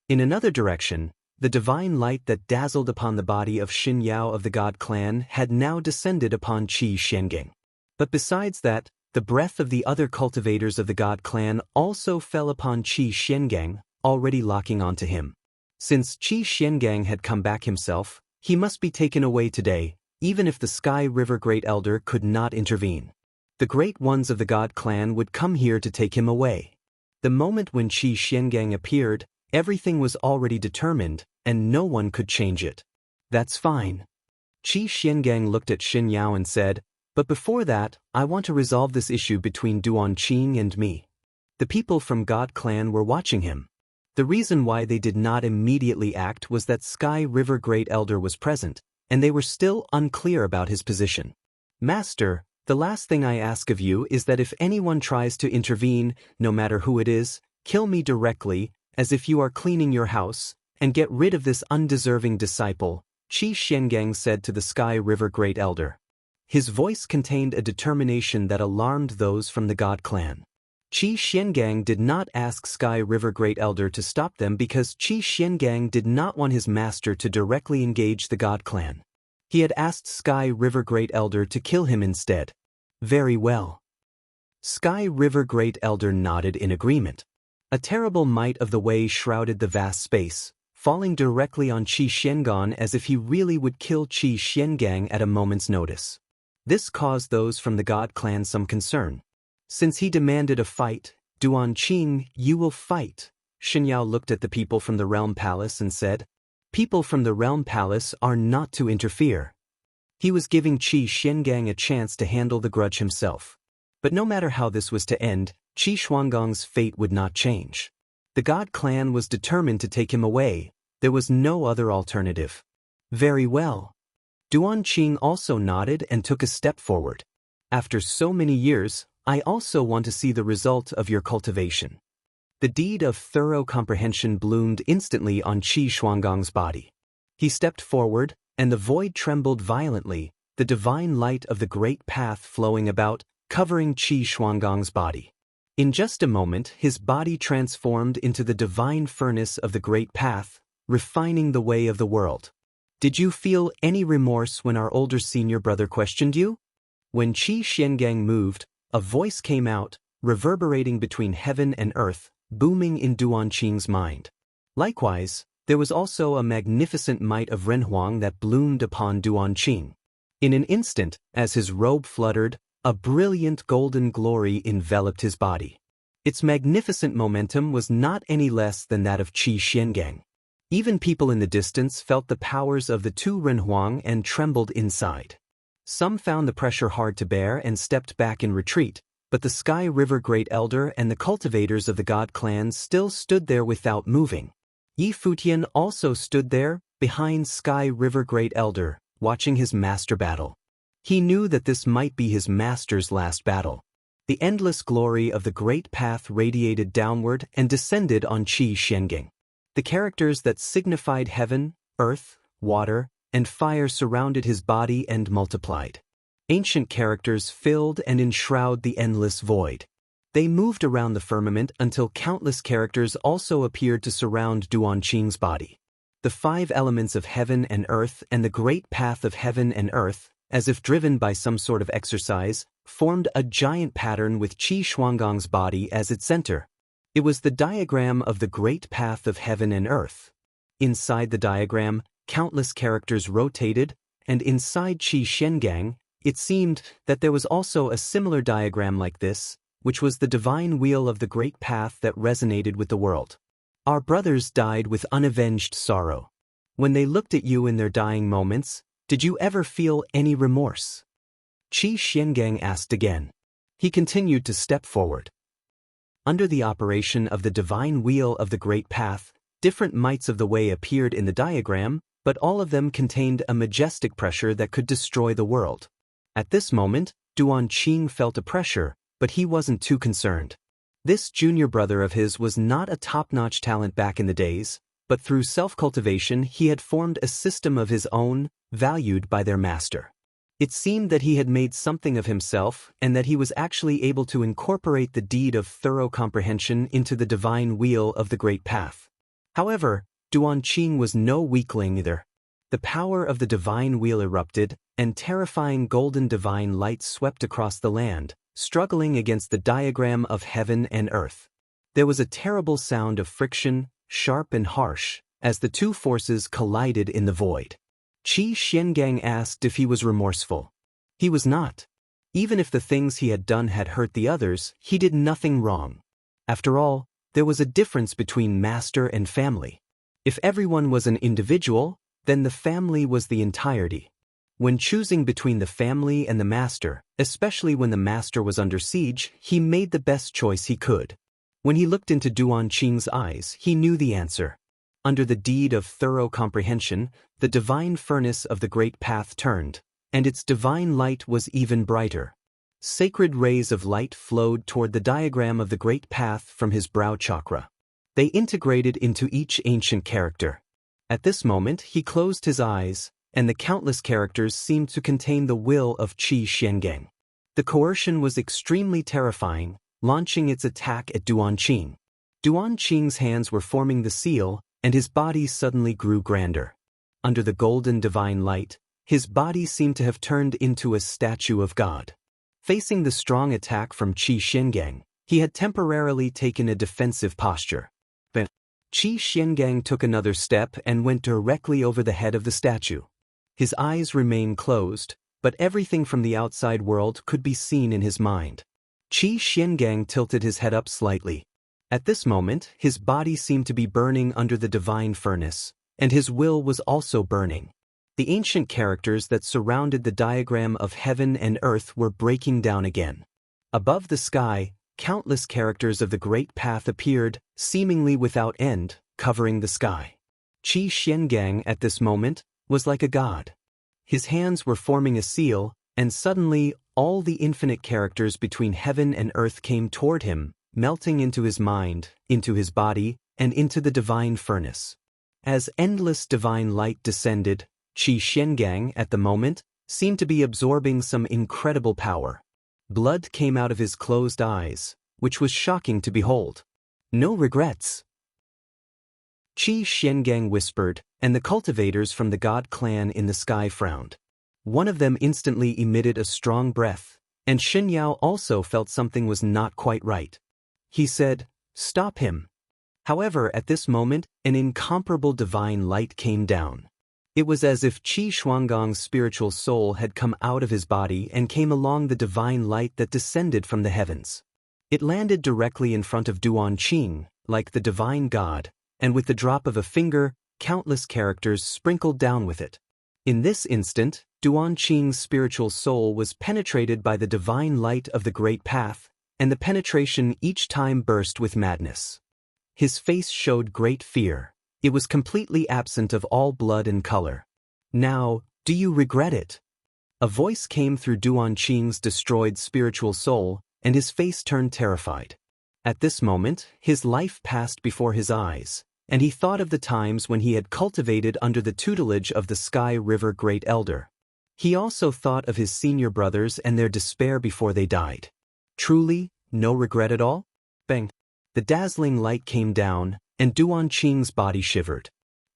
In another direction, the divine light that dazzled upon the body of Xin Yao of the God clan had now descended upon Qi Xiangang. But besides that, the breath of the other cultivators of the God clan also fell upon Qi Xiangang, already locking onto him. Since Qi Xiangang had come back himself, he must be taken away today, even if the Sky River Great Elder could not intervene. The great ones of the God clan would come here to take him away. The moment when Qi Xiangang appeared, everything was already determined, and no one could change it. That's fine. Qi Xiangang looked at Xin Yao and said, "But before that, I want to resolve this issue between Duan Qing and me." The people from God clan were watching him. The reason why they did not immediately act was that Sky River Great Elder was present, and they were still unclear about his position. "Master, the last thing I ask of you is that if anyone tries to intervene, no matter who it is, kill me directly, as if you are cleaning your house, and get rid of this undeserving disciple," Qi Xiangang said to the Sky River Great Elder. His voice contained a determination that alarmed those from the God clan. Qi Xiangang did not ask Sky River Great Elder to stop them because Qi Xiangang did not want his master to directly engage the God clan. He had asked Sky River Great Elder to kill him instead. Very well. Sky River Great Elder nodded in agreement. A terrible might of the Wei shrouded the vast space, falling directly on Qi Xiangang as if he really would kill Qi Xiangang at a moment's notice. This caused those from the God clan some concern. Since he demanded a fight, "Duan Qing, you will fight." Xin Yao looked at the people from the Realm Palace and said, "People from the Realm Palace are not to interfere." He was giving Qi Xiangang a chance to handle the grudge himself. But no matter how this was to end, Qi Xuanggong's fate would not change. The God clan was determined to take him away. There was no other alternative. Very well. Duan Qing also nodded and took a step forward. "After so many years, I also want to see the result of your cultivation." The deed of thorough comprehension bloomed instantly on Qi Shuanggang's body. He stepped forward, and the void trembled violently, the divine light of the great path flowing about, covering Qi Shuanggang's body. In just a moment, his body transformed into the divine furnace of the great path, refining the way of the world. Did you feel any remorse when our older senior brother questioned you? When Qi Xiangang moved, a voice came out, reverberating between heaven and earth, booming in Duanqing's mind. Likewise, there was also a magnificent might of Renhuang that bloomed upon Duanqing. In an instant, as his robe fluttered, a brilliant golden glory enveloped his body. Its magnificent momentum was not any less than that of Qi Xiangang. Even people in the distance felt the powers of the two Renhuang and trembled inside. Some found the pressure hard to bear and stepped back in retreat, but the Sky River Great Elder and the cultivators of the God clans still stood there without moving. Yi Futian also stood there, behind Sky River Great Elder, watching his master battle. He knew that this might be his master's last battle. The endless glory of the great path radiated downward and descended on Qi Xiangang. The characters that signified heaven, earth, water, and fire surrounded his body and multiplied. Ancient characters filled and enshrouded the endless void. They moved around the firmament until countless characters also appeared to surround Duanqing's body. The 5 elements of heaven and earth and the great path of heaven and earth, as if driven by some sort of exercise, formed a giant pattern with Qi Shuanggang's body as its center. It was the diagram of the great path of heaven and earth. Inside the diagram, countless characters rotated, and inside Qi Xiangang, it seemed that there was also a similar diagram like this, which was the divine wheel of the great path that resonated with the world. Our brothers died with unavenged sorrow. When they looked at you in their dying moments, did you ever feel any remorse? Qi Xiangang asked again. He continued to step forward. Under the operation of the divine wheel of the great path, different mites of the way appeared in the diagram, but all of them contained a majestic pressure that could destroy the world. At this moment, Duanqing felt a pressure, but he wasn't too concerned. This junior brother of his was not a top-notch talent back in the days, but through self-cultivation he had formed a system of his own, valued by their master. It seemed that he had made something of himself and that he was actually able to incorporate the deed of thorough comprehension into the divine wheel of the great path. However, Duanqing was no weakling either. The power of the divine wheel erupted, and terrifying golden divine light swept across the land, struggling against the diagram of heaven and earth. There was a terrible sound of friction, sharp and harsh, as the two forces collided in the void. Qi Xiangang asked if he was remorseful. He was not. Even if the things he had done had hurt the others, he did nothing wrong. After all, there was a difference between master and family. If everyone was an individual, then the family was the entirety. When choosing between the family and the master, especially when the master was under siege, he made the best choice he could. When he looked into Duanqing's eyes, he knew the answer. Under the deed of thorough comprehension, the divine furnace of the great path turned, and its divine light was even brighter. Sacred rays of light flowed toward the diagram of the great path from his brow chakra. They integrated into each ancient character. At this moment, he closed his eyes, and the countless characters seemed to contain the will of Qi Xiangang. The coercion was extremely terrifying, launching its attack at Duanqing. Duanqing's hands were forming the seal, and his body suddenly grew grander. Under the golden divine light, his body seemed to have turned into a statue of God. Facing the strong attack from Qi Xiangang, he had temporarily taken a defensive posture. But Qi Xiangang took another step and went directly over the head of the statue. His eyes remained closed, but everything from the outside world could be seen in his mind. Qi Xiangang tilted his head up slightly. At this moment, his body seemed to be burning under the divine furnace, and his will was also burning. The ancient characters that surrounded the diagram of heaven and earth were breaking down again. Above the sky, countless characters of the great path appeared, seemingly without end, covering the sky. Qi Xiangang at this moment was like a god. His hands were forming a seal, and suddenly all the infinite characters between heaven and earth came toward him, melting into his mind, into his body, and into the divine furnace. As endless divine light descended, Qi Xiangang, at the moment, seemed to be absorbing some incredible power. Blood came out of his closed eyes, which was shocking to behold. No regrets. Qi Xiangang whispered, and the cultivators from the god clan in the sky frowned. One of them instantly emitted a strong breath, and Shen Yao also felt something was not quite right. He said, "Stop him." However, at this moment, an incomparable divine light came down. It was as if Qi Shuanggong's spiritual soul had come out of his body and came along the divine light that descended from the heavens. It landed directly in front of Duan Qing, like the divine god, and with the drop of a finger, countless characters sprinkled down with it. In this instant, Duan Qing's spiritual soul was penetrated by the divine light of the great path, and the penetration each time burst with madness. His face showed great fear. It was completely absent of all blood and color. "Now, do you regret it?" A voice came through Duan Qing's destroyed spiritual soul, and his face turned terrified. At this moment, his life passed before his eyes, and he thought of the times when he had cultivated under the tutelage of the Sky River Great Elder. He also thought of his senior brothers and their despair before they died. Truly, no regret at all? Bang! The dazzling light came down, and Duan Qing's body shivered.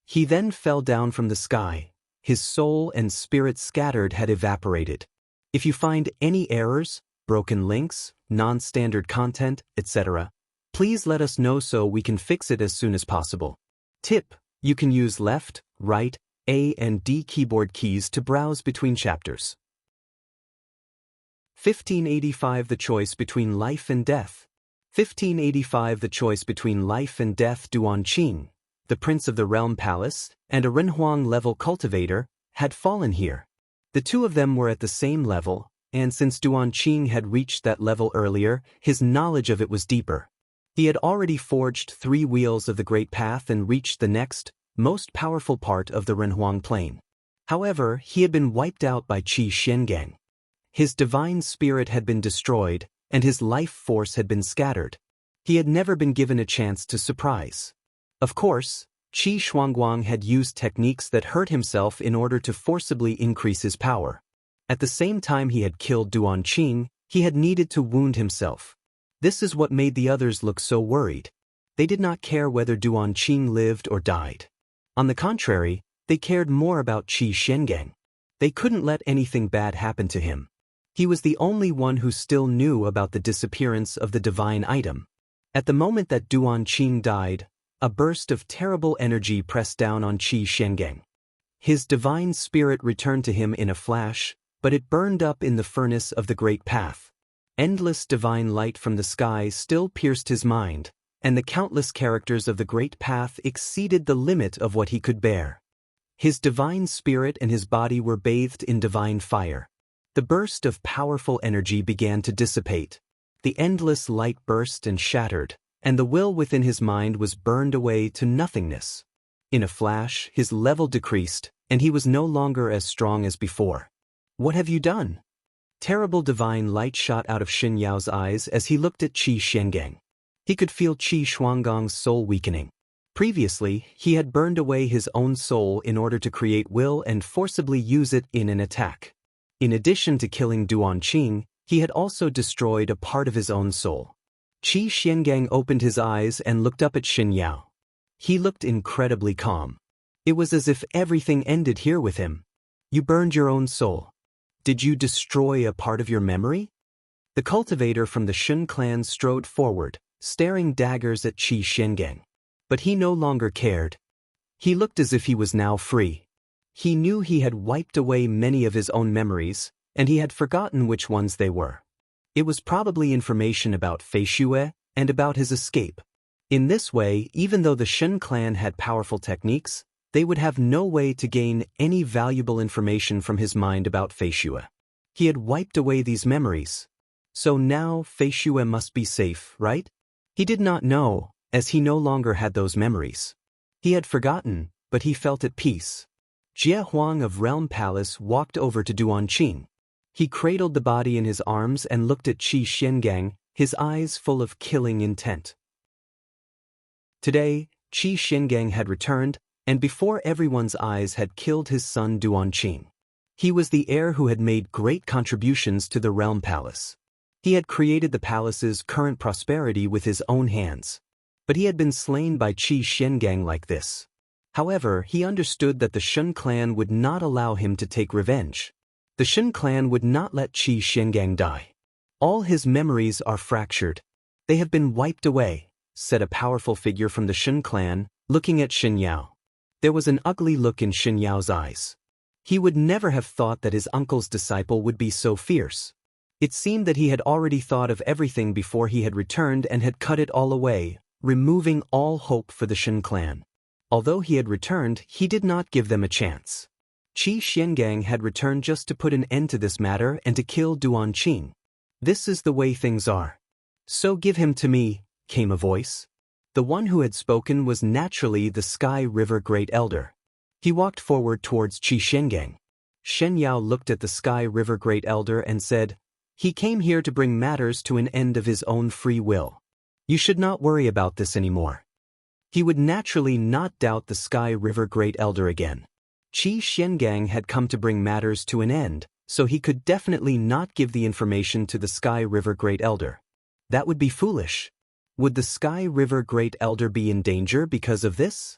He then fell down from the sky. His soul and spirit scattered had evaporated. If you find any errors, broken links, non-standard content, etc., please let us know so we can fix it as soon as possible. Tip: you can use left, right, A and D keyboard keys to browse between chapters. 1585 The choice between life and death. 1585 The choice between life and death. Duan Qing, the prince of the realm palace, and a Renhuang-level cultivator, had fallen here. The two of them were at the same level, and since Duan Qing had reached that level earlier, his knowledge of it was deeper. He had already forged 3 wheels of the Great Path and reached the next, most powerful part of the Renhuang Plain. However, he had been wiped out by Qi Xiangang. His divine spirit had been destroyed, and his life force had been scattered. He had never been given a chance to surprise. Of course, Qi Shuanggong had used techniques that hurt himself in order to forcibly increase his power. At the same time he had killed Duan Qing, he had needed to wound himself. This is what made the others look so worried. They did not care whether Duan Qing lived or died. On the contrary, they cared more about Qi Xiangang. They couldn't let anything bad happen to him. He was the only one who still knew about the disappearance of the divine item. At the moment that Duan Qing died, a burst of terrible energy pressed down on Qi Xiangang. His divine spirit returned to him in a flash, but it burned up in the furnace of the Great Path. Endless divine light from the sky still pierced his mind, and the countless characters of the Great Path exceeded the limit of what he could bear. His divine spirit and his body were bathed in divine fire. The burst of powerful energy began to dissipate. The endless light burst and shattered, and the will within his mind was burned away to nothingness. In a flash, his level decreased, and he was no longer as strong as before. "What have you done?" Terrible divine light shot out of Shen Yao's eyes as he looked at Qi Xiangang. He could feel Qi Shuanggong's soul weakening. Previously, he had burned away his own soul in order to create will and forcibly use it in an attack. In addition to killing Duan Qing, he had also destroyed a part of his own soul. Qi Xiangang opened his eyes and looked up at Shen Yao. He looked incredibly calm. It was as if everything ended here with him. "You burned your own soul. Did you destroy a part of your memory?" The cultivator from the Shun clan strode forward, staring daggers at Qi Xiangang. But he no longer cared. He looked as if he was now free. He knew he had wiped away many of his own memories, and he had forgotten which ones they were. It was probably information about Fei Xue and about his escape. In this way, even though the Shun clan had powerful techniques, they would have no way to gain any valuable information from his mind about Fei Xue. He had wiped away these memories. So now Fei Xue must be safe, right? He did not know, as he no longer had those memories. He had forgotten, but he felt at peace. Jie Huang of Realm Palace walked over to Duan Qing. He cradled the body in his arms and looked at Qi Xiangang, his eyes full of killing intent. Today, Qi Xiangang had returned, and before everyone's eyes had killed his son Duanqing. He was the heir who had made great contributions to the realm palace. He had created the palace's current prosperity with his own hands. But he had been slain by Qi Xiangang like this. However, he understood that the Shun clan would not allow him to take revenge. The Shun clan would not let Qi Xiangang die. All his memories are fractured. They have been wiped away, said a powerful figure from the Shun clan, looking at Xin Yao. There was an ugly look in Xin Yao's eyes. He would never have thought that his uncle's disciple would be so fierce. It seemed that he had already thought of everything before he had returned and had cut it all away, removing all hope for the Shun clan. Although he had returned, he did not give them a chance. Qi Xiangang had returned just to put an end to this matter and to kill Duanqing. This is the way things are. So give him to me, came a voice. The one who had spoken was naturally the Sky River Great Elder. He walked forward towards Qi Xiangang. Shen Yao looked at the Sky River Great Elder and said, "He came here to bring matters to an end of his own free will. You should not worry about this anymore." He would naturally not doubt the Sky River Great Elder again. Qi Xiangang had come to bring matters to an end, so he could definitely not give the information to the Sky River Great Elder. That would be foolish. Would the Sky River Great Elder be in danger because of this?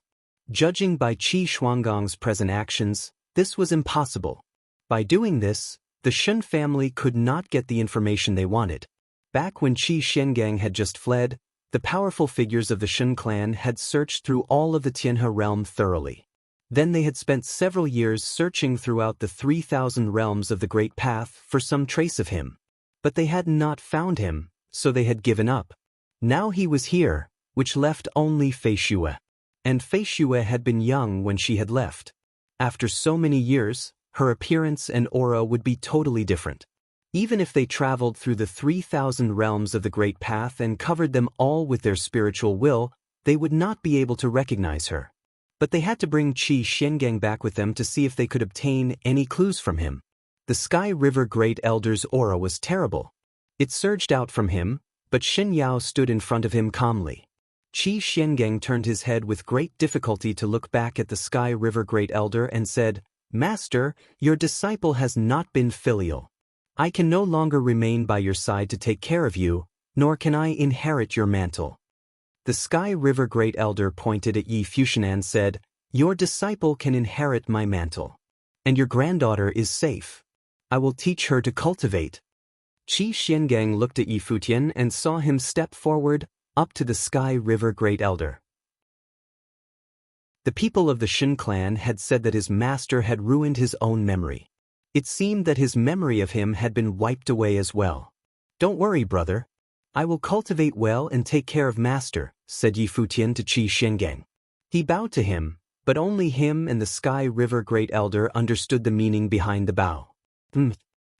Judging by Qi Shuanggong's present actions, this was impossible. By doing this, the Shun family could not get the information they wanted. Back when Qi Xiangang had just fled, the powerful figures of the Shun clan had searched through all of the Tianhe realm thoroughly. Then they had spent several years searching throughout the 3,000 realms of the Great Path for some trace of him. But they had not found him, so they had given up. Now he was here, which left only Fei Xue. And Fei Xue had been young when she had left. After so many years, her appearance and aura would be totally different. Even if they traveled through the 3,000 realms of the Great Path and covered them all with their spiritual will, they would not be able to recognize her. But they had to bring Qi Xiangang back with them to see if they could obtain any clues from him. The Sky River Great Elder's aura was terrible. It surged out from him, but Xin Yao stood in front of him calmly. Qi Xiangang turned his head with great difficulty to look back at the Sky River Great Elder and said, "Master, your disciple has not been filial. I can no longer remain by your side to take care of you, nor can I inherit your mantle." The Sky River Great Elder pointed at Yi Futian and said, "Your disciple can inherit my mantle. And your granddaughter is safe. I will teach her to cultivate." Qi Xiangang looked at Yi Futian and saw him step forward, up to the Sky River Great Elder. The people of the Shun clan had said that his master had ruined his own memory. It seemed that his memory of him had been wiped away as well. "Don't worry, brother. I will cultivate well and take care of master," said Yi Futian to Qi Xiangang. He bowed to him, but only him and the Sky River Great Elder understood the meaning behind the bow. Qi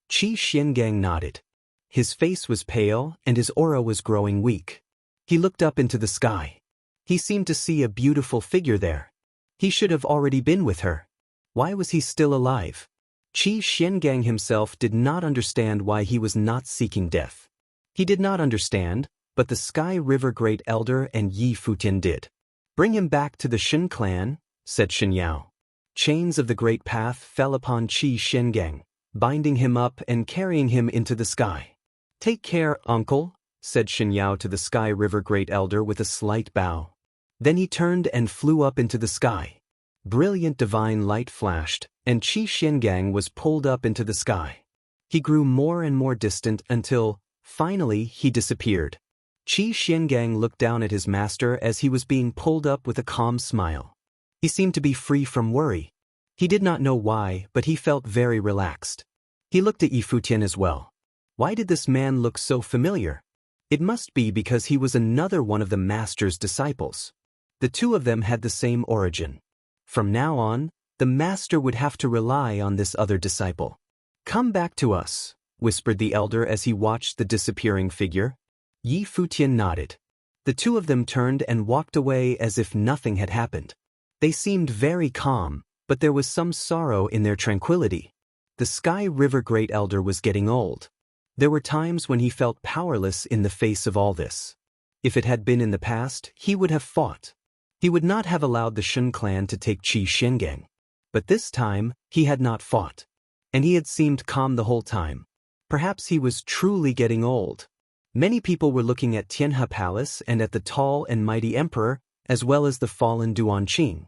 Xiangang nodded. His face was pale and his aura was growing weak. He looked up into the sky. He seemed to see a beautiful figure there. He should have already been with her. Why was he still alive? Qi Xiangang himself did not understand why he was not seeking death. He did not understand, but the Sky River Great Elder and Yi Futian did. "Bring him back to the Shun clan," said Xin Yao. Chains of the Great Path fell upon Qi Xiangang, binding him up and carrying him into the sky. "Take care, uncle," said Xin Yao to the Sky River Great Elder with a slight bow. Then he turned and flew up into the sky. Brilliant divine light flashed, and Qi Xiangang was pulled up into the sky. He grew more and more distant until, finally, he disappeared. Qi Xiangang looked down at his master as he was being pulled up with a calm smile. He seemed to be free from worry. He did not know why, but he felt very relaxed. He looked at Yi Futian as well. Why did this man look so familiar? It must be because he was another one of the master's disciples. The two of them had the same origin. From now on, the master would have to rely on this other disciple. "Come back to us," whispered the elder as he watched the disappearing figure. Yi Futian nodded. The two of them turned and walked away as if nothing had happened. They seemed very calm, but there was some sorrow in their tranquility. The Sky River Great Elder was getting old. There were times when he felt powerless in the face of all this. If it had been in the past, he would have fought. He would not have allowed the Shun clan to take Qi Xiangang. But this time, he had not fought. And he had seemed calm the whole time. Perhaps he was truly getting old. Many people were looking at Tianhe Palace and at the tall and mighty emperor, as well as the fallen Duanqing.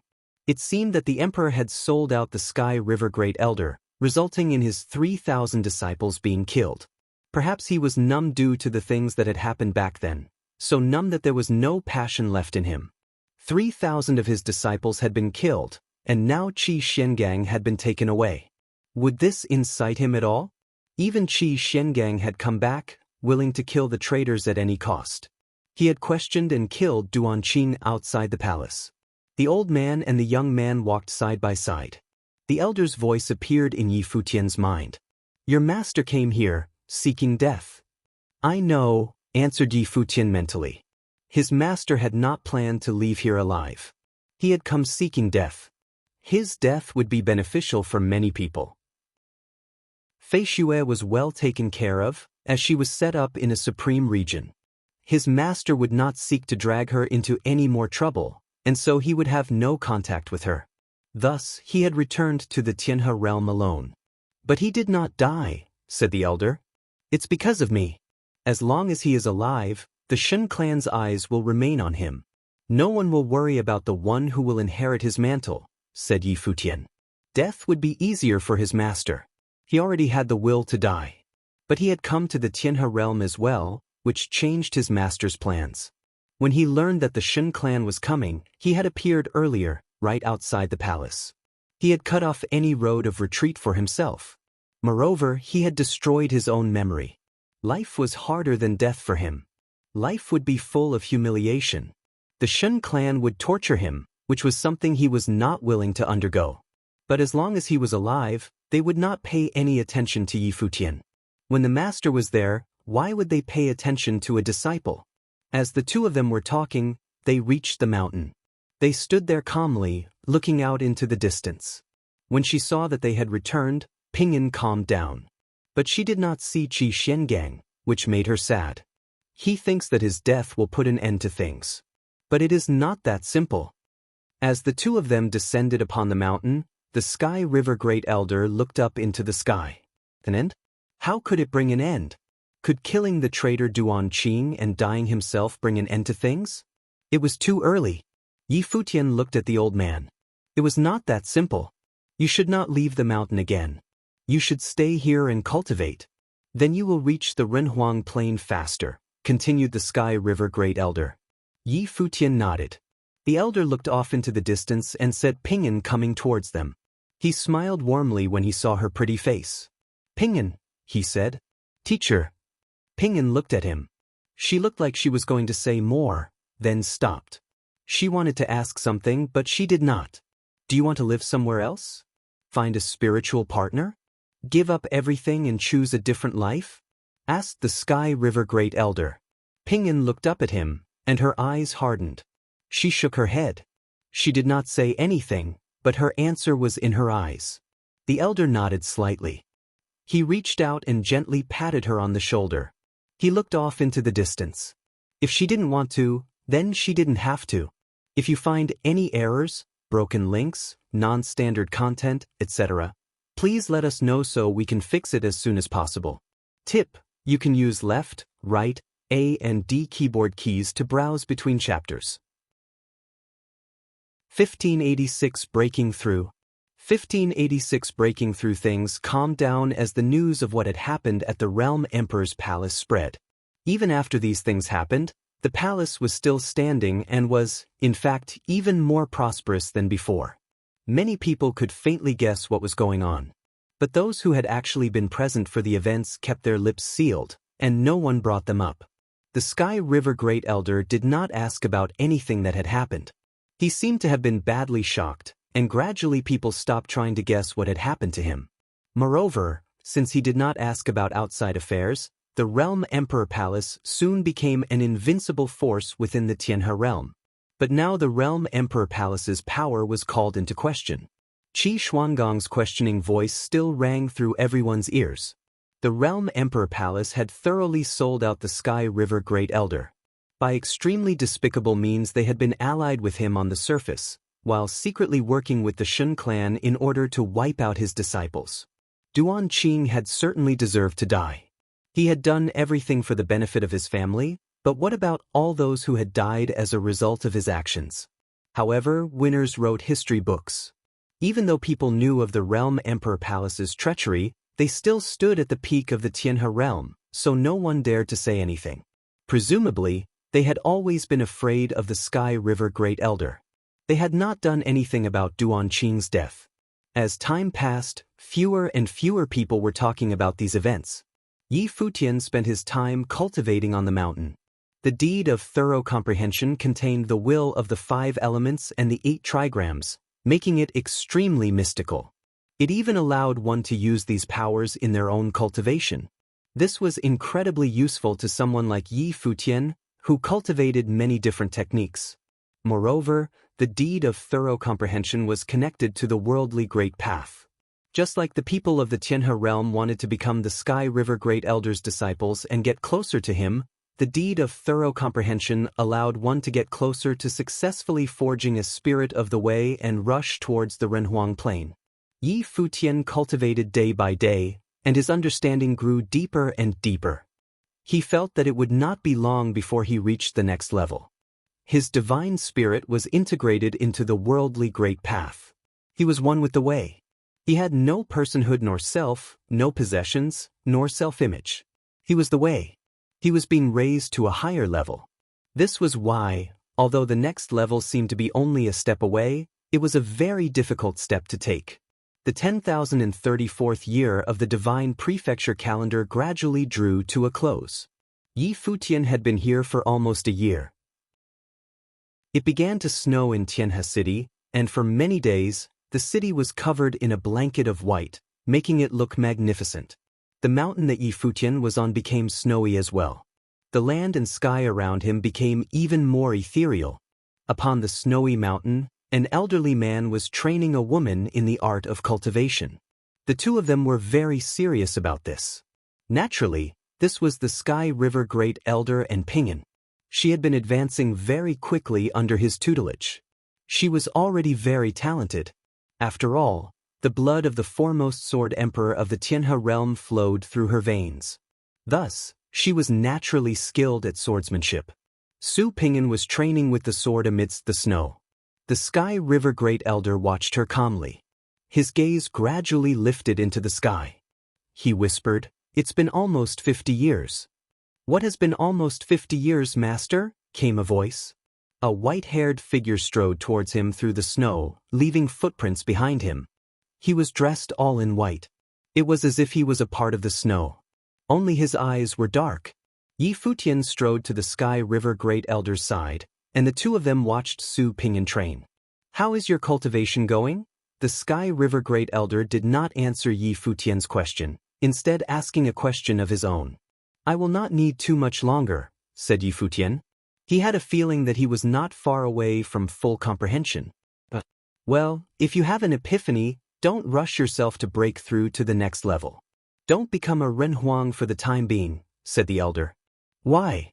It seemed that the emperor had sold out the Sky River Great Elder, resulting in his 3,000 disciples being killed. Perhaps he was numb due to the things that had happened back then, so numb that there was no passion left in him. 3,000 of his disciples had been killed, and now Qi Xiangang had been taken away. Would this incite him at all? Even Qi Xiangang had come back, willing to kill the traitors at any cost. He had questioned and killed Duanqing outside the palace. The old man and the young man walked side by side. The elder's voice appeared in Yi Futian's mind. "Your master came here, seeking death." "I know," answered Yi Futian mentally. His master had not planned to leave here alive. He had come seeking death. His death would be beneficial for many people. Fei Xue was well taken care of, as she was set up in a supreme region. His master would not seek to drag her into any more trouble, and so he would have no contact with her. Thus, he had returned to the Tianhe realm alone. "But he did not die," said the elder. "It's because of me. As long as he is alive, the Shun clan's eyes will remain on him. No one will worry about the one who will inherit his mantle," said Yi Futian. Death would be easier for his master. He already had the will to die. But he had come to the Tianhe realm as well, which changed his master's plans. When he learned that the Shun clan was coming, he had appeared earlier, right outside the palace. He had cut off any road of retreat for himself. Moreover, he had destroyed his own memory. Life was harder than death for him. Life would be full of humiliation. The Shun clan would torture him, which was something he was not willing to undergo. But as long as he was alive, they would not pay any attention to Yi Futian. When the master was there, why would they pay attention to a disciple? As the two of them were talking, they reached the mountain. They stood there calmly, looking out into the distance. When she saw that they had returned, Pingyan calmed down. But she did not see Qi Xiangang, which made her sad. He thinks that his death will put an end to things. But it is not that simple. As the two of them descended upon the mountain, the Sky River Great Elder looked up into the sky. An end? How could it bring an end? Could killing the traitor Duanqing and dying himself bring an end to things? It was too early. Yi Futian looked at the old man. It was not that simple. You should not leave the mountain again. You should stay here and cultivate. Then you will reach the Renhuang plain faster, continued the Sky River Great Elder. Yi Futian nodded. The elder looked off into the distance and said Pingyan coming towards them. He smiled warmly when he saw her pretty face. "Pingyan," he said. "Teacher." Pingyan looked at him. She looked like she was going to say more, then stopped. She wanted to ask something, but she did not. "Do you want to live somewhere else? Find a spiritual partner? Give up everything and choose a different life?" asked the Sky River Great Elder. Pingyan looked up at him, and her eyes hardened. She shook her head. She did not say anything, but her answer was in her eyes. The elder nodded slightly. He reached out and gently patted her on the shoulder. He looked off into the distance. If she didn't want to, then she didn't have to. If you find any errors, broken links, non-standard content, etc., please let us know so we can fix it as soon as possible. Tip: you can use left, right, A and D keyboard keys to browse between chapters. 1586 Breaking Through. 1586 Breaking Through. Things calmed down as the news of what had happened at the Realm Emperor's palace spread. Even after these things happened, the palace was still standing and was, in fact, even more prosperous than before. Many people could faintly guess what was going on. But those who had actually been present for the events kept their lips sealed, and no one brought them up. The Sky River Great Elder did not ask about anything that had happened. He seemed to have been badly shocked, and gradually people stopped trying to guess what had happened to him. Moreover, since he did not ask about outside affairs, the Realm Emperor Palace soon became an invincible force within the Tianhe realm. But now the Realm Emperor Palace's power was called into question. Qi Xuangang's questioning voice still rang through everyone's ears. The Realm Emperor Palace had thoroughly sold out the Sky River Great Elder. By extremely despicable means they had been allied with him on the surface, while secretly working with the Shun clan in order to wipe out his disciples. Duan Qing had certainly deserved to die. He had done everything for the benefit of his family, but what about all those who had died as a result of his actions? However, winners wrote history books. Even though people knew of the Realm Emperor Palace's treachery, they still stood at the peak of the Tianhe realm, so no one dared to say anything. Presumably, they had always been afraid of the Sky River Great Elder. They had not done anything about Duan Qing's death. As time passed, fewer and fewer people were talking about these events. Yi Futian spent his time cultivating on the mountain. The deed of thorough comprehension contained the will of the 5 elements and the 8 trigrams, making it extremely mystical. It even allowed one to use these powers in their own cultivation. This was incredibly useful to someone like Yi Futian, who cultivated many different techniques. Moreover, the deed of thorough comprehension was connected to the worldly great path. Just like the people of the Tianhe realm wanted to become the Sky River Great Elder's disciples and get closer to him, the deed of thorough comprehension allowed one to get closer to successfully forging a spirit of the way and rush towards the Renhuang Plain. Yi Futian cultivated day by day, and his understanding grew deeper and deeper. He felt that it would not be long before he reached the next level. His divine spirit was integrated into the worldly great path. He was one with the way. He had no personhood nor self, no possessions, nor self-image. He was the way. He was being raised to a higher level. This was why, although the next level seemed to be only a step away, it was a very difficult step to take. The 10,034th year of the divine prefecture calendar gradually drew to a close. Yi Futian had been here for almost a year. It began to snow in Tianhe City, and for many days, the city was covered in a blanket of white, making it look magnificent. The mountain that Yi Futian was on became snowy as well. The land and sky around him became even more ethereal. Upon the snowy mountain, an elderly man was training a woman in the art of cultivation. The two of them were very serious about this. Naturally, this was the Sky River Great Elder and Pinyin. She had been advancing very quickly under his tutelage. She was already very talented. After all, the blood of the foremost sword emperor of the Tianhe realm flowed through her veins. Thus, she was naturally skilled at swordsmanship. Su Pinyin was training with the sword amidst the snow. The Sky River Great Elder watched her calmly. His gaze gradually lifted into the sky. He whispered, "It's been almost 50 years. "What has been almost 50 years, master?" came a voice. A white-haired figure strode towards him through the snow, leaving footprints behind him. He was dressed all in white. It was as if he was a part of the snow. Only his eyes were dark. Yi Futian strode to the Sky River Great Elder's side, and the two of them watched Su Pinyin train. "How is your cultivation going?" The Sky River Great Elder did not answer Yi Futian's question, instead asking a question of his own. "I will not need too much longer," said Yi Futian. He had a feeling that he was not far away from full comprehension. "Well, if you have an epiphany, don't rush yourself to break through to the next level. Don't become a Renhuang for the time being," said the elder. "Why?"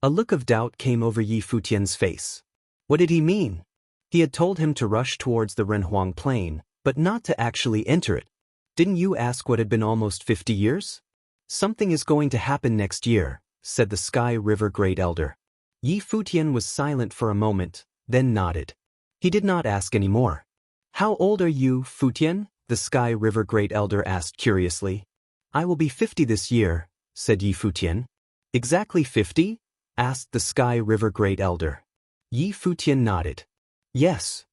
A look of doubt came over Yi Futian's face. What did he mean? He had told him to rush towards the Renhuang Plain, but not to actually enter it. "Didn't you ask what had been almost 50 years? "Something is going to happen next year," said the Sky River Great Elder. Yi Futian was silent for a moment, then nodded. He did not ask any more. "How old are you, Futian?" the Sky River Great Elder asked curiously. "I will be 50 this year," said Yi Futian. "Exactly 50?" asked the Sky River Great Elder. Yi Futian nodded. Yes.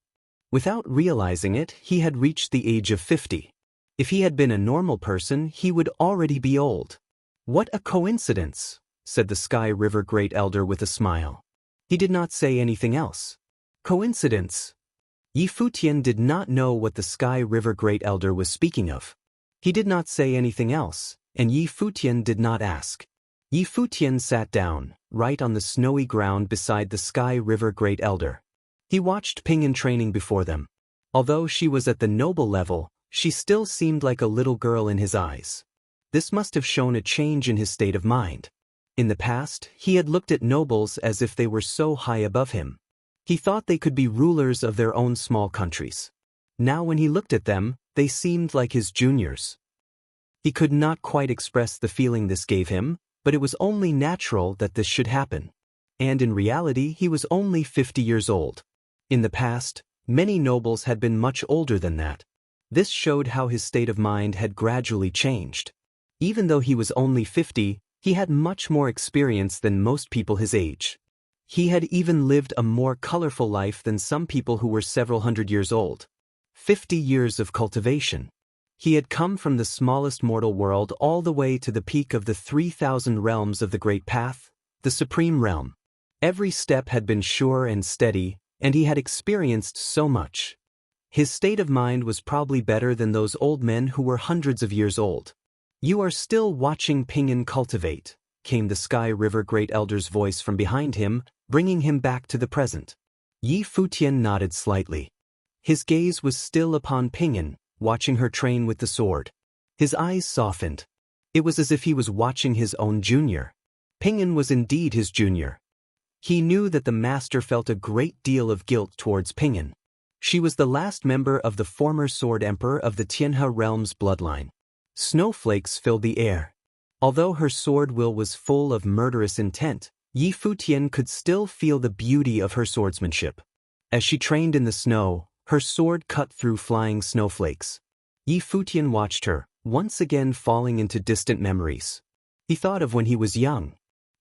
Without realizing it, he had reached the age of 50. If he had been a normal person, he would already be old. "What a coincidence," said the Sky River Great Elder with a smile. He did not say anything else. Coincidence. Yi Futian did not know what the Sky River Great Elder was speaking of. He did not say anything else, and Yi Futian did not ask. Yi Futian sat down, right on the snowy ground beside the Sky River Great Elder. He watched Pinyin training before them. Although she was at the noble level, she still seemed like a little girl in his eyes. This must have shown a change in his state of mind. In the past, he had looked at nobles as if they were so high above him. He thought they could be rulers of their own small countries. Now when he looked at them, they seemed like his juniors. He could not quite express the feeling this gave him, but it was only natural that this should happen. And in reality, he was only 50 years old. In the past, many nobles had been much older than that. This showed how his state of mind had gradually changed. Even though he was only 50, he had much more experience than most people his age. He had even lived a more colorful life than some people who were several hundred years old. 50 years of cultivation. He had come from the smallest mortal world all the way to the peak of the 3,000 realms of the Great Path, the Supreme Realm. Every step had been sure and steady, and he had experienced so much. His state of mind was probably better than those old men who were hundreds of years old. "You are still watching Pinyin cultivate," came the Sky River Great Elder's voice from behind him, bringing him back to the present. Yi Futian nodded slightly. His gaze was still upon Pinyin, watching her train with the sword. His eyes softened. It was as if he was watching his own junior. Pinyin was indeed his junior. He knew that the master felt a great deal of guilt towards Pinyin. She was the last member of the former Sword Emperor of the Tianhe realm's bloodline. Snowflakes filled the air. Although her sword will was full of murderous intent, Yi Futian could still feel the beauty of her swordsmanship. As she trained in the snow, her sword cut through flying snowflakes. Yi Futian watched her, once again falling into distant memories. He thought of when he was young.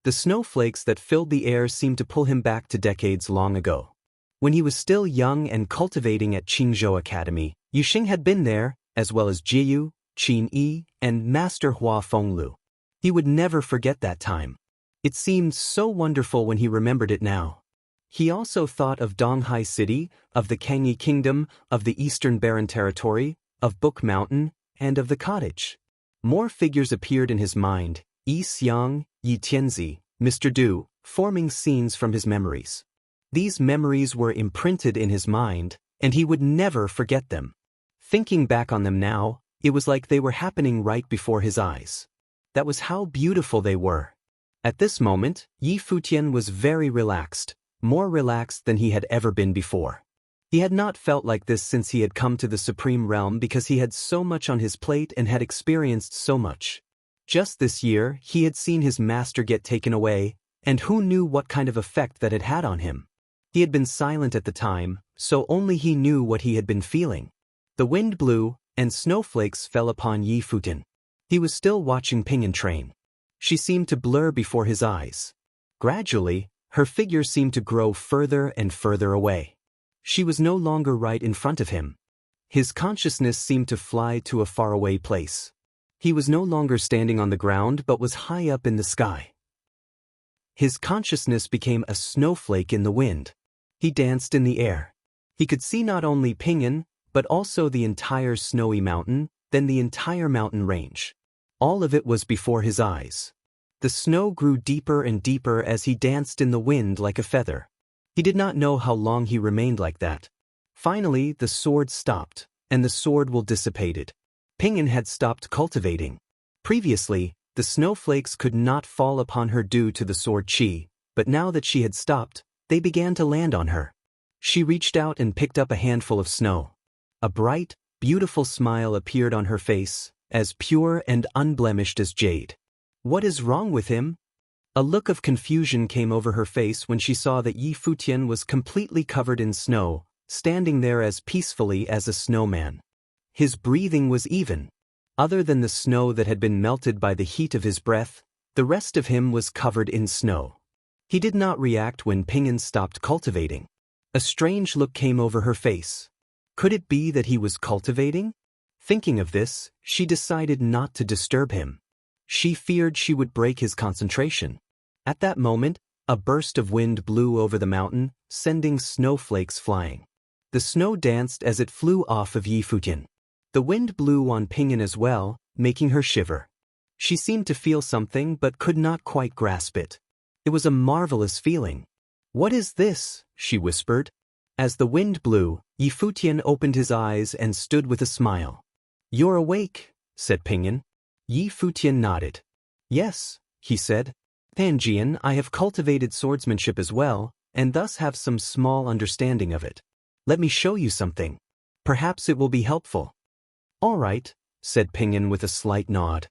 The snowflakes that filled the air seemed to pull him back to decades long ago. When he was still young and cultivating at Qingzhou Academy, Yuxing had been there, as well as Jiyu, Qin Yi, and Master Hua Fenglu. He would never forget that time. It seemed so wonderful when he remembered it now. He also thought of Donghai City, of the Kangyi Kingdom, of the Eastern Barren Territory, of Book Mountain, and of the cottage. More figures appeared in his mind: Yi Xiang, Yi Tianzi, Mr. Du, forming scenes from his memories. These memories were imprinted in his mind, and he would never forget them. Thinking back on them now, it was like they were happening right before his eyes. That was how beautiful they were. At this moment, Yi Futian was very relaxed, more relaxed than he had ever been before. He had not felt like this since he had come to the Supreme Realm because he had so much on his plate and had experienced so much. Just this year, he had seen his master get taken away, and who knew what kind of effect that had had on him. He had been silent at the time, so only he knew what he had been feeling. The wind blew, and snowflakes fell upon Yi Futian. He was still watching Pinyin train. She seemed to blur before his eyes. Gradually, her figure seemed to grow further and further away. She was no longer right in front of him. His consciousness seemed to fly to a faraway place. He was no longer standing on the ground but was high up in the sky. His consciousness became a snowflake in the wind. He danced in the air. He could see not only Pinyin, but also the entire snowy mountain, then the entire mountain range. All of it was before his eyes. The snow grew deeper and deeper as he danced in the wind like a feather. He did not know how long he remained like that. Finally, the sword stopped, and the sword will dissipated. Pinyin had stopped cultivating. Previously, the snowflakes could not fall upon her due to the sword chi, but now that she had stopped, they began to land on her. She reached out and picked up a handful of snow. A bright, beautiful smile appeared on her face, as pure and unblemished as jade. "What is wrong with him?" A look of confusion came over her face when she saw that Yi Futian was completely covered in snow, standing there as peacefully as a snowman. His breathing was even. Other than the snow that had been melted by the heat of his breath, the rest of him was covered in snow. He did not react when Pinyin stopped cultivating. A strange look came over her face. Could it be that he was cultivating? Thinking of this, she decided not to disturb him. She feared she would break his concentration. At that moment, a burst of wind blew over the mountain, sending snowflakes flying. The snow danced as it flew off of Yi Futian. The wind blew on Pinyin as well, making her shiver. She seemed to feel something but could not quite grasp it. It was a marvelous feeling. "What is this?" she whispered. As the wind blew, Yi Futian opened his eyes and stood with a smile. "You're awake," said Pinyin. Yi Futian nodded. Yes, he said. Panjian, I have cultivated swordsmanship as well, and thus have some small understanding of it. Let me show you something. Perhaps it will be helpful. All right, said Pinyin with a slight nod.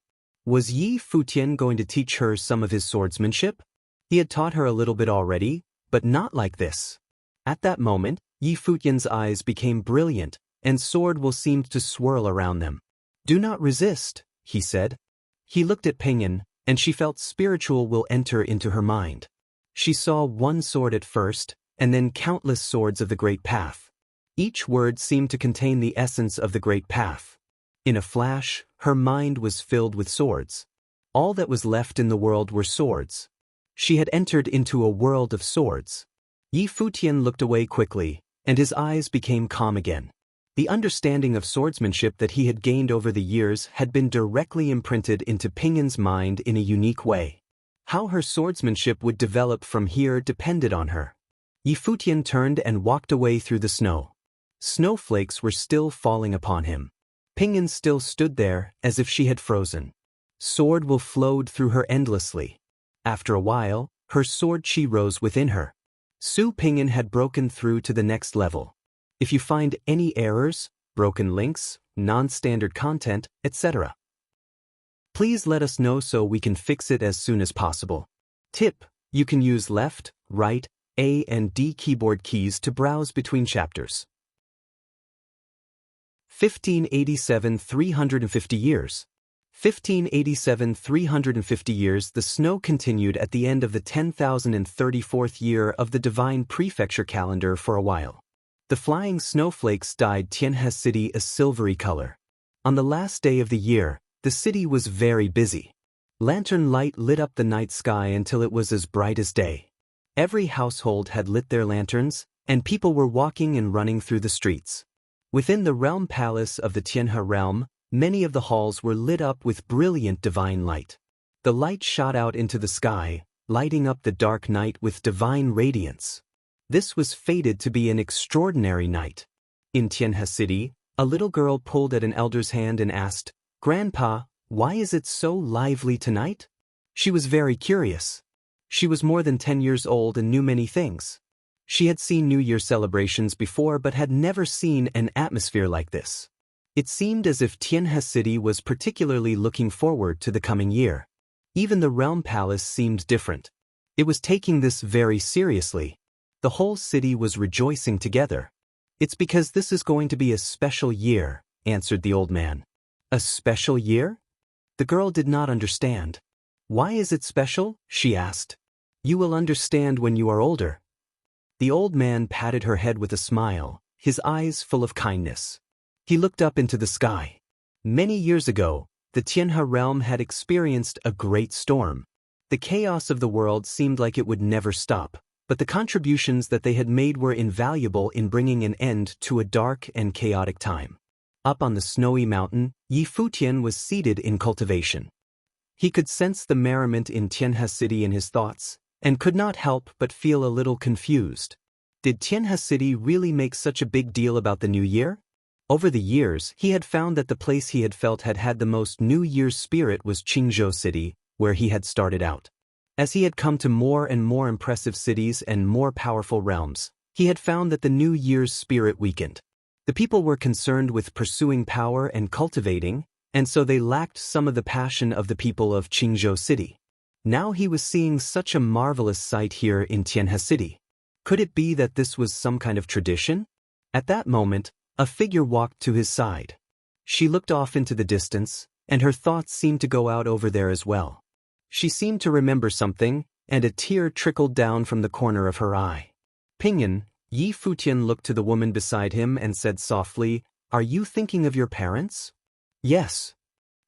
Was Yi Futian going to teach her some of his swordsmanship? He had taught her a little bit already, but not like this. At that moment, Yi Futian's eyes became brilliant, and sword will seemed to swirl around them. Do not resist, he said. He looked at Pinyin, and she felt spiritual will enter into her mind. She saw one sword at first, and then countless swords of the Great Path. Each word seemed to contain the essence of the Great Path. In a flash, her mind was filled with swords. All that was left in the world were swords. She had entered into a world of swords. Yi Futian looked away quickly, and his eyes became calm again. The understanding of swordsmanship that he had gained over the years had been directly imprinted into Pinyin's mind in a unique way. How her swordsmanship would develop from here depended on her. Yi Futian turned and walked away through the snow. Snowflakes were still falling upon him. Pinyin still stood there as if she had frozen. Sword will flowed through her endlessly. After a while, her sword chi rose within her. Su Pinyin had broken through to the next level. If you find any errors, broken links, non-standard content, etc., please let us know so we can fix it as soon as possible. Tip: you can use left, right, A and D keyboard keys to browse between chapters. 1587 350 years. 1587 350 years. The snow continued at the end of the 10,034th year of the divine prefecture calendar for a while. The flying snowflakes dyed Tianhe City a silvery color. On the last day of the year, the city was very busy. Lantern light lit up the night sky until it was as bright as day. Every household had lit their lanterns, and people were walking and running through the streets. Within the realm palace of the Tianhe realm, many of the halls were lit up with brilliant divine light. The light shot out into the sky, lighting up the dark night with divine radiance. This was fated to be an extraordinary night. In Tianhe City, a little girl pulled at an elder's hand and asked, "Grandpa, why is it so lively tonight?" She was very curious. She was more than 10 years old and knew many things. She had seen New Year celebrations before but had never seen an atmosphere like this. It seemed as if Tianhe City was particularly looking forward to the coming year. Even the realm palace seemed different. It was taking this very seriously. The whole city was rejoicing together. "It's because this is going to be a special year," answered the old man. "A special year?" The girl did not understand. "Why is it special?" she asked. "You will understand when you are older." The old man patted her head with a smile, his eyes full of kindness. He looked up into the sky. Many years ago, the Tianhe realm had experienced a great storm. The chaos of the world seemed like it would never stop, but the contributions that they had made were invaluable in bringing an end to a dark and chaotic time. Up on the snowy mountain, Yi Futian was seated in cultivation. He could sense the merriment in Tianhe City in his thoughts, and could not help but feel a little confused. Did Tianhe City really make such a big deal about the new year? Over the years, he had found that the place he had felt had had the most New Year's spirit was Qingzhou City, where he had started out. As he had come to more and more impressive cities and more powerful realms, he had found that the New Year's spirit weakened. The people were concerned with pursuing power and cultivating, and so they lacked some of the passion of the people of Qingzhou City. Now he was seeing such a marvelous sight here in Tianhe City. Could it be that this was some kind of tradition? At that moment, a figure walked to his side. She looked off into the distance, and her thoughts seemed to go out over there as well. She seemed to remember something, and a tear trickled down from the corner of her eye. "Pinyin," Yi Futian looked to the woman beside him and said softly, "Are you thinking of your parents?" "Yes."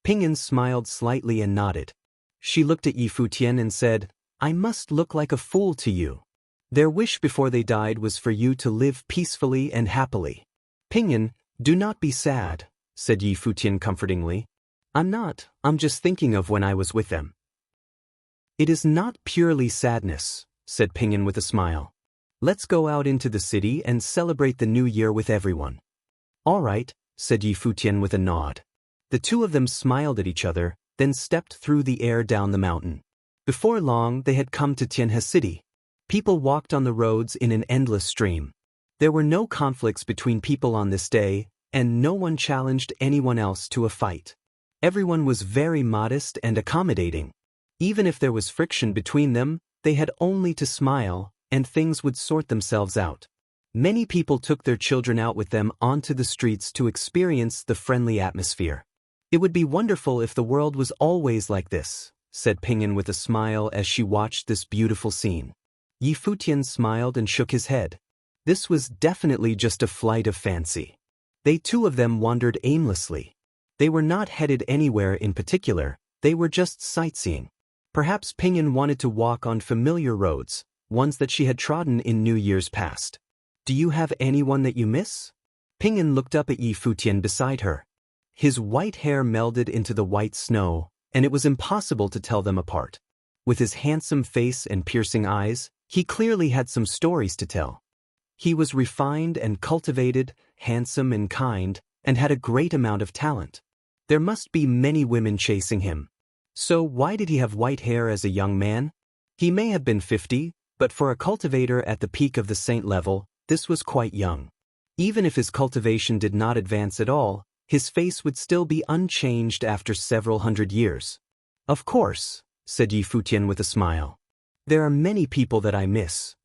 Pinyin smiled slightly and nodded. She looked at Yi Futian and said, "I must look like a fool to you. Their wish before they died was for you to live peacefully and happily." "Pinyin, do not be sad," said Yi Futian comfortingly. "I'm not, I'm just thinking of when I was with them." "It is not purely sadness," said Pinyin with a smile. "Let's go out into the city and celebrate the new year with everyone." "All right," said Yi Futian with a nod. The two of them smiled at each other, then stepped through the air down the mountain. Before long, they had come to Tianhe City. People walked on the roads in an endless stream. There were no conflicts between people on this day, and no one challenged anyone else to a fight. Everyone was very modest and accommodating. Even if there was friction between them, they had only to smile, and things would sort themselves out. Many people took their children out with them onto the streets to experience the friendly atmosphere. "It would be wonderful if the world was always like this," said Pingyan with a smile as she watched this beautiful scene. Yi Futian smiled and shook his head. This was definitely just a flight of fancy. They two of them wandered aimlessly. They were not headed anywhere in particular, they were just sightseeing. Perhaps Pingyan wanted to walk on familiar roads, ones that she had trodden in New Year's past. "Do you have anyone that you miss?" Pingyan looked up at Yi Futian beside her. His white hair melded into the white snow, and it was impossible to tell them apart. With his handsome face and piercing eyes, he clearly had some stories to tell. He was refined and cultivated, handsome and kind, and had a great amount of talent. There must be many women chasing him. So why did he have white hair as a young man? He may have been 50, but for a cultivator at the peak of the saint level, this was quite young. Even if his cultivation did not advance at all, his face would still be unchanged after several hundred years. "Of course," said Yi Futian with a smile. "There are many people that I miss."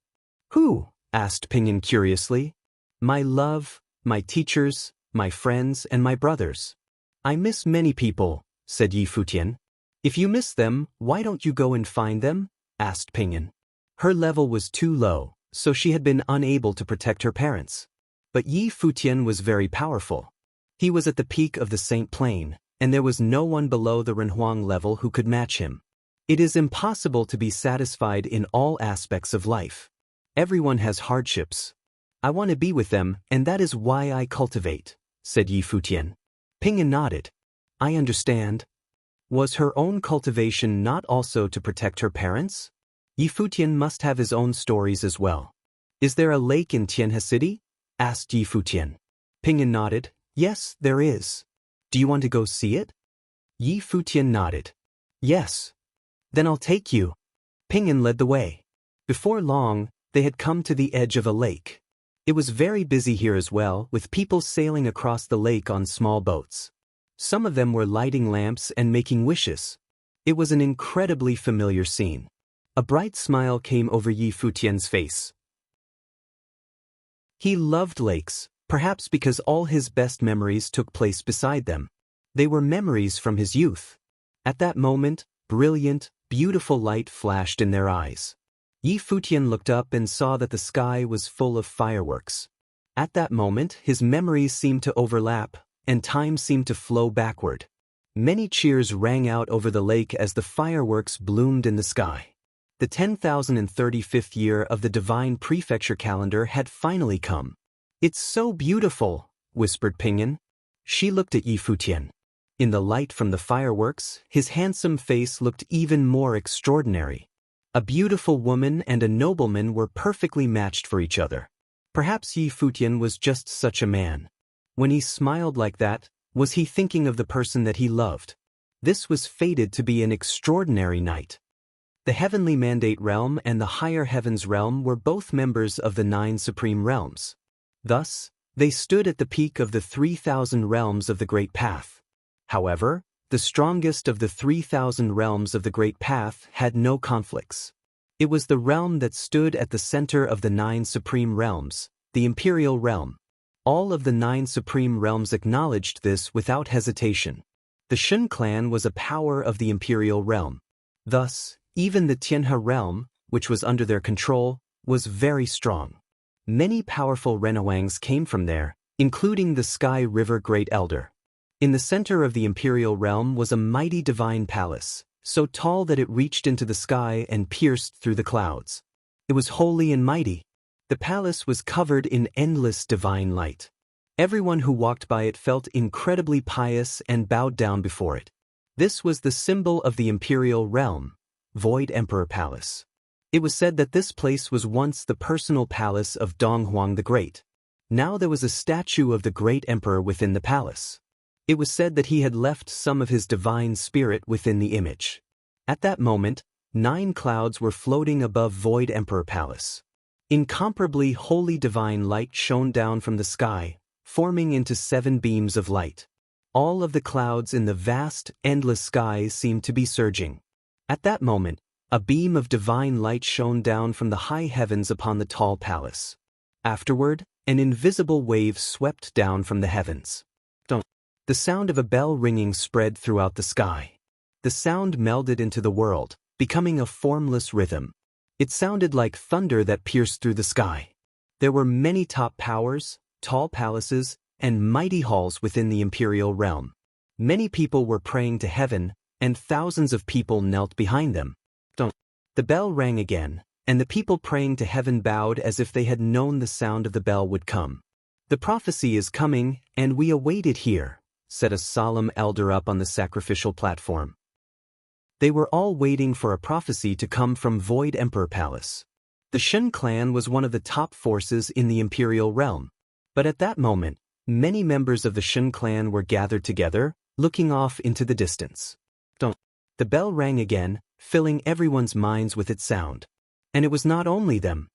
"Who?" asked Pingyan curiously. "My love, my teachers, my friends, and my brothers." "I miss many people," said Yi Futian. "If you miss them, why don't you go and find them?" asked Pingyan. Her level was too low, so she had been unable to protect her parents. But Yi Futian was very powerful. He was at the peak of the Saint Plain, and there was no one below the Renhuang level who could match him. It is impossible to be satisfied in all aspects of life. Everyone has hardships. "I want to be with them, and that is why I cultivate," said Yi Futian. Pingyan nodded. "I understand." Was her own cultivation not also to protect her parents? Yi Futian must have his own stories as well. "Is there a lake in Tianhe City?" asked Yi Futian. Pingyan nodded. "Yes, there is. Do you want to go see it?" Yi Futian nodded. "Yes." "Then I'll take you." Pingyan led the way. Before long, they had come to the edge of a lake. It was very busy here as well, with people sailing across the lake on small boats. Some of them were lighting lamps and making wishes. It was an incredibly familiar scene. A bright smile came over Yi Futian's face. He loved lakes, perhaps because all his best memories took place beside them. They were memories from his youth. At that moment, brilliant, beautiful light flashed in their eyes. Yi Futian looked up and saw that the sky was full of fireworks. At that moment, his memories seemed to overlap, and time seemed to flow backward. Many cheers rang out over the lake as the fireworks bloomed in the sky. The 10,035th year of the divine prefecture calendar had finally come. "It's so beautiful," whispered Pingyan. She looked at Yi Futian. In the light from the fireworks, his handsome face looked even more extraordinary. A beautiful woman and a nobleman were perfectly matched for each other. Perhaps Yi Futian was just such a man. When he smiled like that, was he thinking of the person that he loved? This was fated to be an extraordinary night. The heavenly mandate realm and the higher heavens realm were both members of the 9 supreme realms. Thus, they stood at the peak of the 3,000 realms of the Great Path. However, the strongest of the 3,000 realms of the Great Path had no conflicts. It was the realm that stood at the center of the 9 supreme realms, the Imperial Realm. All of the 9 supreme realms acknowledged this without hesitation. The Shun clan was a power of the Imperial Realm. Thus, even the Tianhe realm, which was under their control, was very strong. Many powerful Renhuangs came from there, including the Sky River Great Elder. In the center of the Imperial Realm was a mighty divine palace, so tall that it reached into the sky and pierced through the clouds. It was holy and mighty. The palace was covered in endless divine light. Everyone who walked by it felt incredibly pious and bowed down before it. This was the symbol of the Imperial Realm, Void Emperor Palace. It was said that this place was once the personal palace of Donghuang the Great. Now there was a statue of the Great Emperor within the palace. It was said that he had left some of his divine spirit within the image. At that moment, 9 clouds were floating above Void Emperor Palace. Incomparably holy divine light shone down from the sky, forming into 7 beams of light. All of the clouds in the vast, endless sky seemed to be surging. At that moment, a beam of divine light shone down from the high heavens upon the tall palace. Afterward, an invisible wave swept down from the heavens. The sound of a bell ringing spread throughout the sky. The sound melded into the world, becoming a formless rhythm. It sounded like thunder that pierced through the sky. There were many top powers, tall palaces, and mighty halls within the imperial realm. Many people were praying to heaven, and thousands of people knelt behind them. The bell rang again, and the people praying to heaven bowed as if they had known the sound of the bell would come. "The prophecy is coming, and we await it here," said a solemn elder up on the sacrificial platform. They were all waiting for a prophecy to come from Void Emperor Palace. The Shen clan was one of the top forces in the imperial realm. But at that moment, many members of the Shen clan were gathered together, looking off into the distance. The bell rang again, filling everyone's minds with its sound. And it was not only them.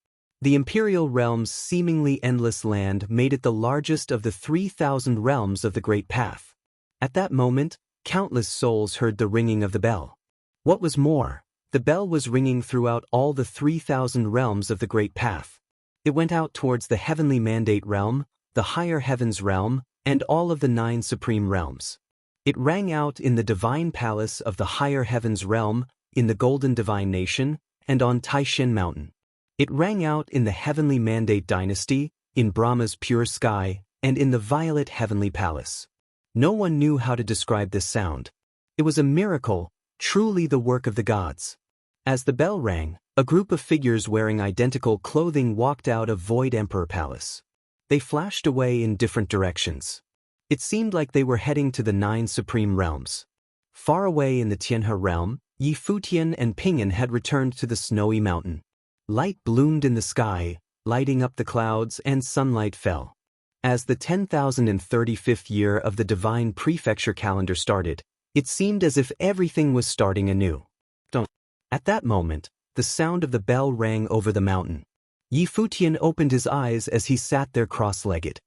The imperial realm's seemingly endless land made it the largest of the 3,000 realms of the Great Path. At that moment, countless souls heard the ringing of the bell. What was more, the bell was ringing throughout all the 3,000 realms of the Great Path. It went out towards the heavenly mandate realm, the higher heavens realm, and all of the 9 supreme realms. It rang out in the divine palace of the higher heavens realm, in the golden divine nation, and on Taishin Mountain. It rang out in the heavenly mandate dynasty, in Brahma's pure sky, and in the violet heavenly palace. No one knew how to describe this sound. It was a miracle, truly the work of the gods. As the bell rang, a group of figures wearing identical clothing walked out of Void Emperor Palace. They flashed away in different directions. It seemed like they were heading to the 9 supreme realms. Far away in the Tianhe realm, Yi Futian and Ping'an had returned to the snowy mountain. Light bloomed in the sky, lighting up the clouds, and sunlight fell. As the 10,035th year of the divine prefecture calendar started, it seemed as if everything was starting anew. At that moment, the sound of the bell rang over the mountain. Yi Futian opened his eyes as he sat there cross-legged.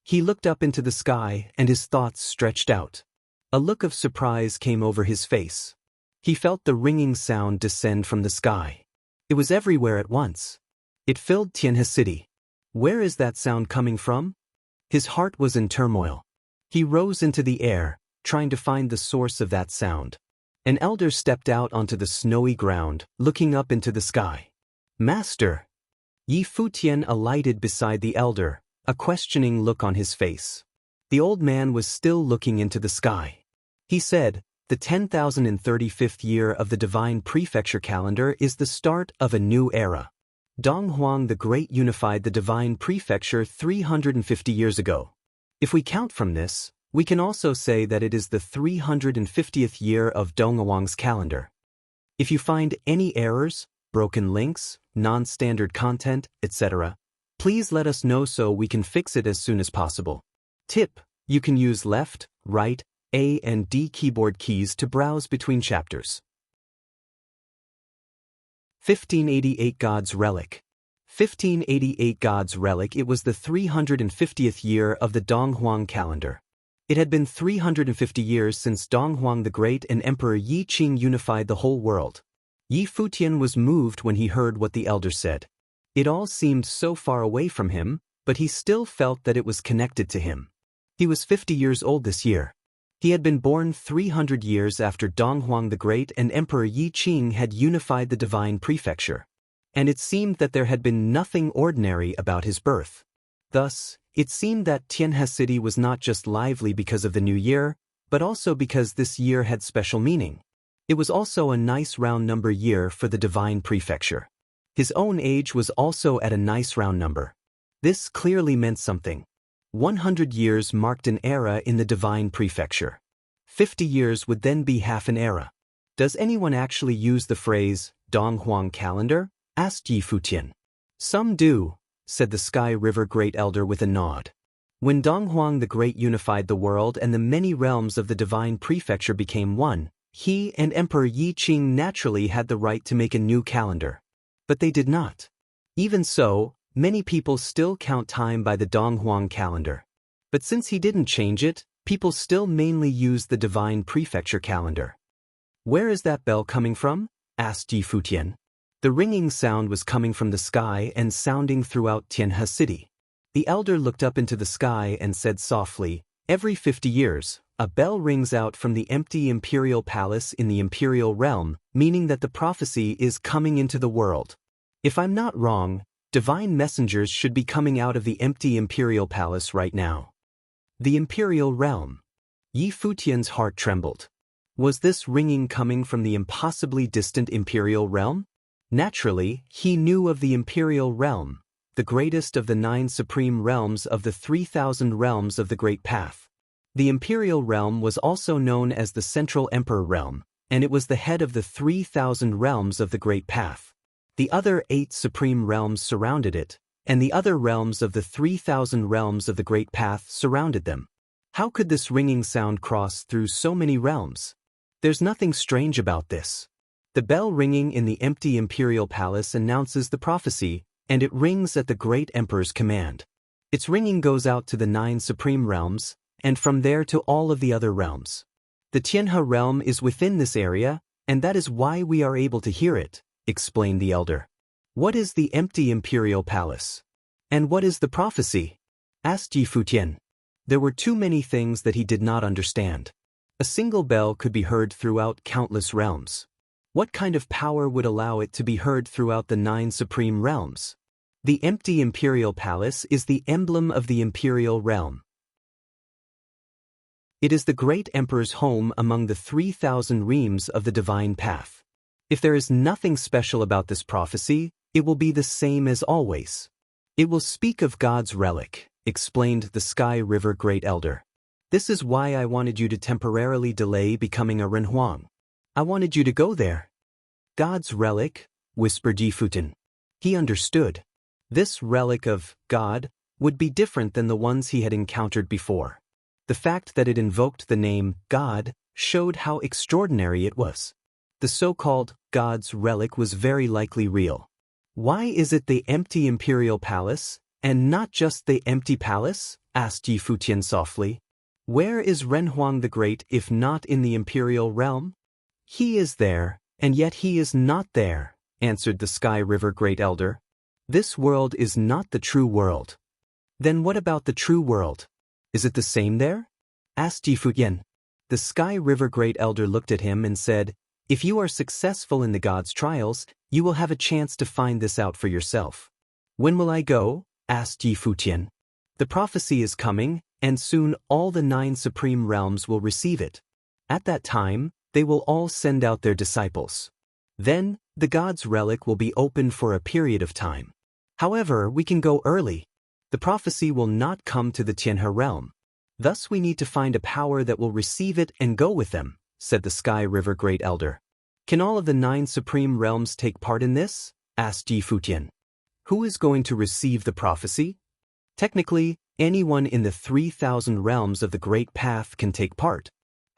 He looked up into the sky and his thoughts stretched out. A look of surprise came over his face. He felt the ringing sound descend from the sky. It was everywhere at once. It filled Tianhe City. Where is that sound coming from? His heart was in turmoil. He rose into the air, trying to find the source of that sound. An elder stepped out onto the snowy ground, looking up into the sky. "Master!" Yi Futian alighted beside the elder, a questioning look on his face. The old man was still looking into the sky. He said, "The 10,035th year of the divine prefecture calendar is the start of a new era. Dong Huang the Great unified the divine prefecture 350 years ago. If we count from this, we can also say that it is the 350th year of Dong Huang's calendar. If you find any errors, broken links, non-standard content, etc., please let us know so we can fix it as soon as possible. Tip: you can use left, right, A and D keyboard keys to browse between chapters." 1588 God's Relic. 1588 God's Relic. It was the 350th year of the Dong Huang calendar. It had been 350 years since Dong Huang the Great and Emperor Yi Qing unified the whole world. Yi Futian was moved when he heard what the elder said. It all seemed so far away from him, but he still felt that it was connected to him. He was 50 years old this year. He had been born 300 years after Dong Huang the Great and Emperor Yi Qing had unified the divine prefecture. And it seemed that there had been nothing ordinary about his birth. Thus, it seemed that Tianhe City was not just lively because of the new year, but also because this year had special meaning. It was also a nice round number year for the divine prefecture. His own age was also at a nice round number. This clearly meant something. 100 years marked an era in the divine prefecture. 50 years would then be half an era. Does anyone actually use the phrase, Dong Huang calendar? Asked Yi Futian. Some do, said the Sky River Great Elder with a nod. When Donghuang the Great unified the world and the many realms of the divine prefecture became one, he and Emperor Yi Qing naturally had the right to make a new calendar. But they did not. Even so, many people still count time by the Donghuang calendar. But since he didn't change it, people still mainly use the divine prefecture calendar. "Where is that bell coming from?" asked Yi Futian. The ringing sound was coming from the sky and sounding throughout Tianhe City. The elder looked up into the sky and said softly, "Every 50 years, a bell rings out from the empty imperial palace in the imperial realm, meaning that the prophecy is coming into the world. If I'm not wrong, divine messengers should be coming out of the empty imperial palace right now." The imperial realm. Yi Futian's heart trembled. Was this ringing coming from the impossibly distant imperial realm? Naturally, he knew of the imperial realm, the greatest of the 9 supreme realms of the 3,000 realms of the Great Path. The imperial realm was also known as the Central Emperor realm, and it was the head of the 3,000 realms of the Great Path. The other 8 supreme realms surrounded it, and the other realms of the 3,000 realms of the Great Path surrounded them. How could this ringing sound cross through so many realms? There's nothing strange about this. The bell ringing in the empty imperial palace announces the prophecy, and it rings at the great emperor's command. Its ringing goes out to the 9 supreme realms, and from there to all of the other realms. The Tianhe realm is within this area, and that is why we are able to hear it, explained the elder. "What is the empty imperial palace? And what is the prophecy?" asked Yi Futian. There were too many things that he did not understand. A single bell could be heard throughout countless realms. What kind of power would allow it to be heard throughout the 9 supreme realms? The empty imperial palace is the emblem of the imperial realm. It is the great emperor's home among the 3,000 realms of the divine path. If there is nothing special about this prophecy, it will be the same as always. It will speak of God's relic, explained the Sky River Great Elder. This is why I wanted you to temporarily delay becoming a Renhuang. I wanted you to go there. God's relic, whispered Yi Futian. He understood. This relic of God would be different than the ones he had encountered before. The fact that it invoked the name God showed how extraordinary it was. The so-called God's relic was very likely real. Why is it the empty imperial palace, and not just the empty palace? Asked Yi Futian softly. Where is Renhuang the Great if not in the imperial realm? He is there, and yet he is not there, answered the Sky River Great Elder. This world is not the true world. Then what about the true world? Is it the same there? Asked Yi Futian. The Sky River Great Elder looked at him and said, "If you are successful in the God's trials, you will have a chance to find this out for yourself." "When will I go?" asked Yi Futian. "The prophecy is coming, and soon all the 9 supreme realms will receive it. At that time, they will all send out their disciples. Then, the God's relic will be open for a period of time. However, we can go early. The prophecy will not come to the Tianhe realm. Thus we need to find a power that will receive it and go with them," said the Sky River Great Elder. "Can all of the 9 supreme realms take part in this?" asked Yi Futian. "Who is going to receive the prophecy?" "Technically, anyone in the 3,000 realms of the Great Path can take part.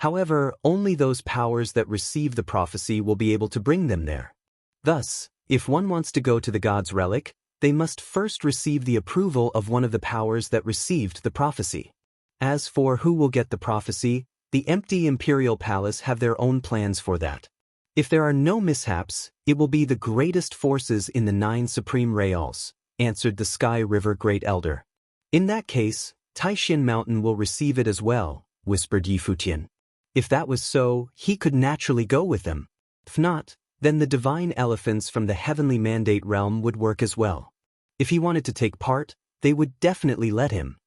However, only those powers that receive the prophecy will be able to bring them there. Thus, if one wants to go to the God's relic, they must first receive the approval of one of the powers that received the prophecy. As for who will get the prophecy, the empty imperial palace have their own plans for that. If there are no mishaps, it will be the greatest forces in the 9 supreme realms," answered the Sky River Great Elder. "In that case, Taishan Mountain will receive it as well," whispered Yi Futian. If that was so, he could naturally go with them. If not, then the divine elephants from the heavenly mandate realm would work as well. If he wanted to take part, they would definitely let him.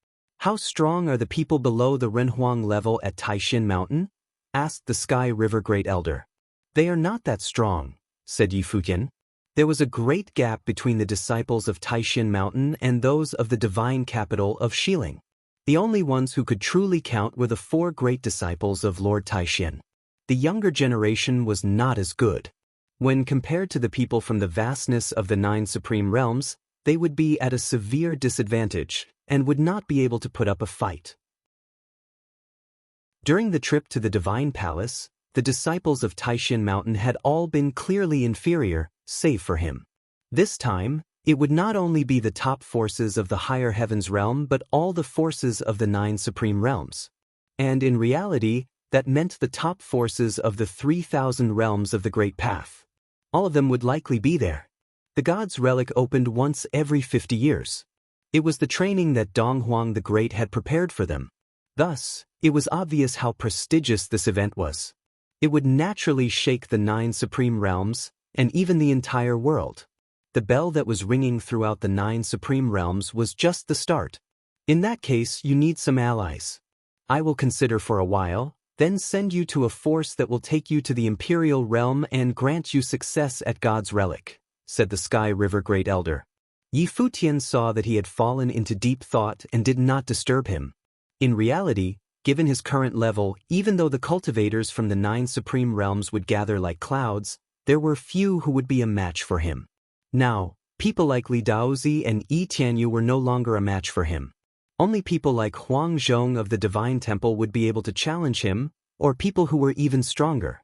"How strong are the people below the Renhuang level at Taishan Mountain?" asked the Sky River Great Elder. "They are not that strong," said Yi Futian. There was a great gap between the disciples of Taishan Mountain and those of the divine capital of Xiling. The only ones who could truly count were the 4 great disciples of Lord Taishan. The younger generation was not as good. When compared to the people from the vastness of the 9 supreme realms, they would be at a severe disadvantage, and would not be able to put up a fight. During the trip to the Divine Palace, the disciples of Taishan Mountain had all been clearly inferior, save for him. This time, it would not only be the top forces of the higher heavens realm but all the forces of the 9 supreme realms. And in reality, that meant the top forces of the 3,000 realms of the Great Path. All of them would likely be there. The God's Relic opened once every 50 years. It was the training that Dong Huang the Great had prepared for them. Thus, it was obvious how prestigious this event was. It would naturally shake the 9 supreme realms, and even the entire world. The bell that was ringing throughout the 9 supreme realms was just the start. In that case, you need some allies. I will consider for a while, then send you to a force that will take you to the Imperial Realm and grant you success at God's Relic, said the Sky River Great Elder. Yi Futian saw that he had fallen into deep thought and did not disturb him. In reality, given his current level, even though the cultivators from the 9 supreme realms would gather like clouds, there were few who would be a match for him. Now, people like Li Daozi and Yi Tianyu were no longer a match for him. Only people like Huang Zhong of the Divine Temple would be able to challenge him, or people who were even stronger.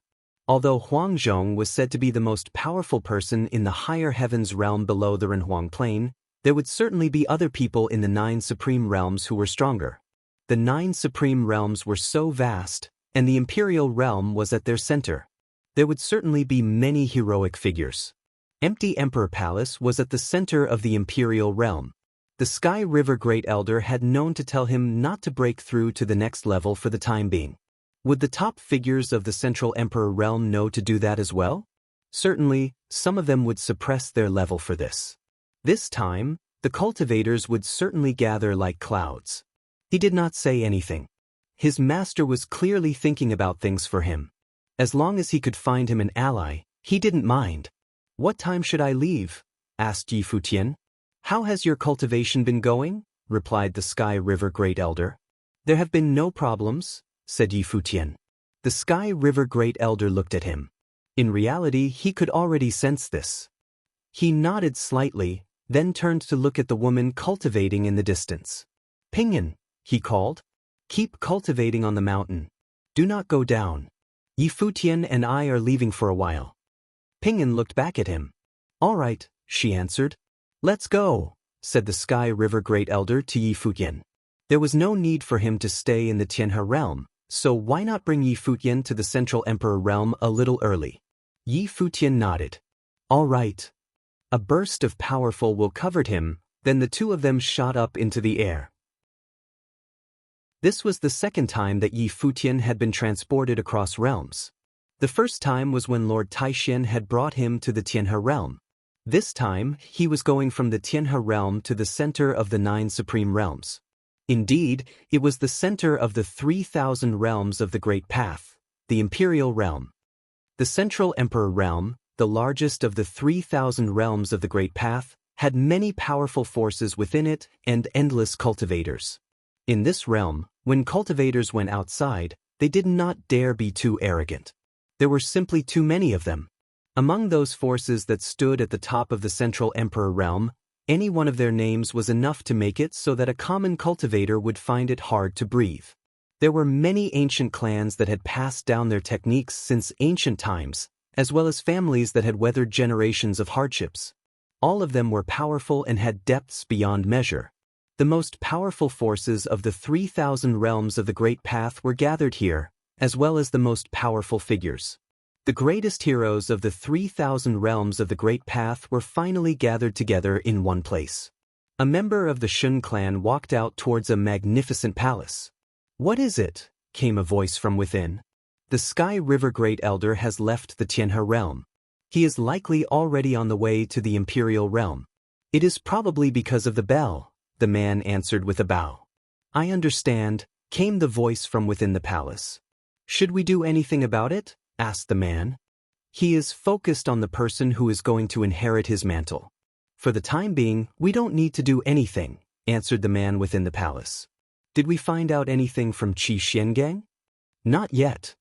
Although Huang Zhong was said to be the most powerful person in the higher heavens realm below the Renhuang Plain, there would certainly be other people in the 9 supreme realms who were stronger. The 9 supreme realms were so vast, and the Imperial Realm was at their center. There would certainly be many heroic figures. Empty Emperor Palace was at the center of the Imperial Realm. The Sky River Great Elder had known to tell him not to break through to the next level for the time being. Would the top figures of the Central Emperor Realm know to do that as well? Certainly, some of them would suppress their level for this. This time, the cultivators would certainly gather like clouds. He did not say anything. His master was clearly thinking about things for him. As long as he could find him an ally, he didn't mind. "What time should I leave?" asked Yi Futian. "How has your cultivation been going?" replied the Sky River Great Elder. "There have been no problems," said Yi Futian. The Sky River Great Elder looked at him. In reality, he could already sense this. He nodded slightly, then turned to look at the woman cultivating in the distance. "Pingyan," he called. "Keep cultivating on the mountain. Do not go down. Yi Futian and I are leaving for a while." Pingyan looked back at him. "All right," she answered. "Let's go," said the Sky River Great Elder to Yi Futian. There was no need for him to stay in the Tianhe realm, so why not bring Yi Futian to the Central Emperor realm a little early? Yi Futian nodded. "All right." A burst of powerful will covered him, then the two of them shot up into the air. This was the second time that Yi Futian had been transported across realms. The first time was when Lord Taishan had brought him to the Tianhe realm. This time, he was going from the Tianhe realm to the center of the 9 supreme realms. Indeed, it was the center of the 3,000 realms of the Great Path, the Imperial Realm. The Central Emperor Realm, the largest of the 3,000 realms of the Great Path, had many powerful forces within it and endless cultivators. In this realm, when cultivators went outside, they did not dare be too arrogant. There were simply too many of them. Among those forces that stood at the top of the Central Emperor Realm, any one of their names was enough to make it so that a common cultivator would find it hard to breathe. There were many ancient clans that had passed down their techniques since ancient times, as well as families that had weathered generations of hardships. All of them were powerful and had depths beyond measure. The most powerful forces of the 3,000 realms of the Great Path were gathered here, as well as the most powerful figures. The greatest heroes of the 3,000 realms of the Great Path were finally gathered together in one place. A member of the Shun clan walked out towards a magnificent palace. "What is it?" came a voice from within. "The Sky River Great Elder has left the Tianhe realm. He is likely already on the way to the Imperial Realm." "It is probably because of the bell," the man answered with a bow. "I understand," came the voice from within the palace. "Should we do anything about it?" asked the man. "He is focused on the person who is going to inherit his mantle. For the time being, we don't need to do anything," answered the man within the palace. "Did we find out anything from Qi Xiangang?" "Not yet."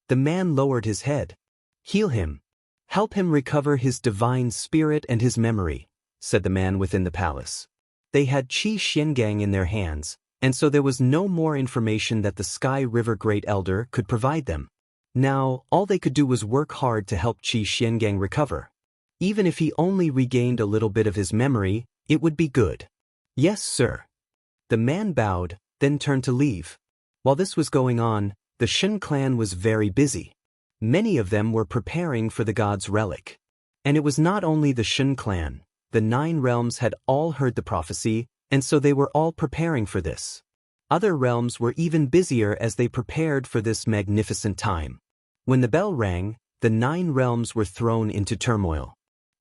The man lowered his head. "Heal him. Help him recover his divine spirit and his memory," said the man within the palace. They had Qi Xiangang in their hands, and so there was no more information that the Sky River Great Elder could provide them. Now, all they could do was work hard to help Qi Xiangang recover. Even if he only regained a little bit of his memory, it would be good. Yes, sir. The man bowed, then turned to leave. While this was going on, the Shen clan was very busy. Many of them were preparing for the god's relic. And it was not only the Shen clan. The 9 realms had all heard the prophecy, and so they were all preparing for this. Other realms were even busier as they prepared for this magnificent time. When the bell rang, the 9 realms were thrown into turmoil.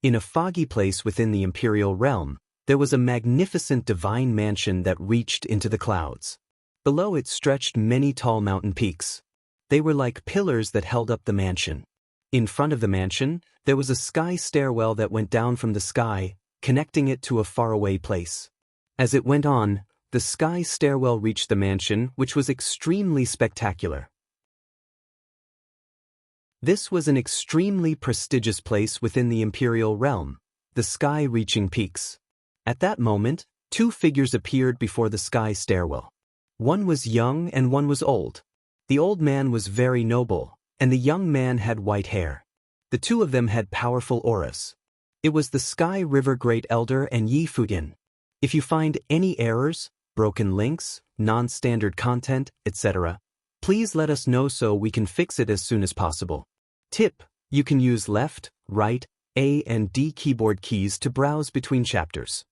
In a foggy place within the imperial realm, there was a magnificent divine mansion that reached into the clouds. Below it stretched many tall mountain peaks. They were like pillars that held up the mansion. In front of the mansion, there was a sky stairwell that went down from the sky, connecting it to a faraway place. As it went on, the sky stairwell reached the mansion, which was extremely spectacular. This was an extremely prestigious place within the imperial realm, the sky-reaching peaks. At that moment, 2 figures appeared before the sky stairwell. One was young and one was old. The old man was very noble, and the young man had white hair. The 2 of them had powerful auras. It was the Sky River Great Elder and Yi Futian. If you find any errors, broken links, non-standard content, etc., please let us know so we can fix it as soon as possible. Tip: you can use left, right, A and D keyboard keys to browse between chapters.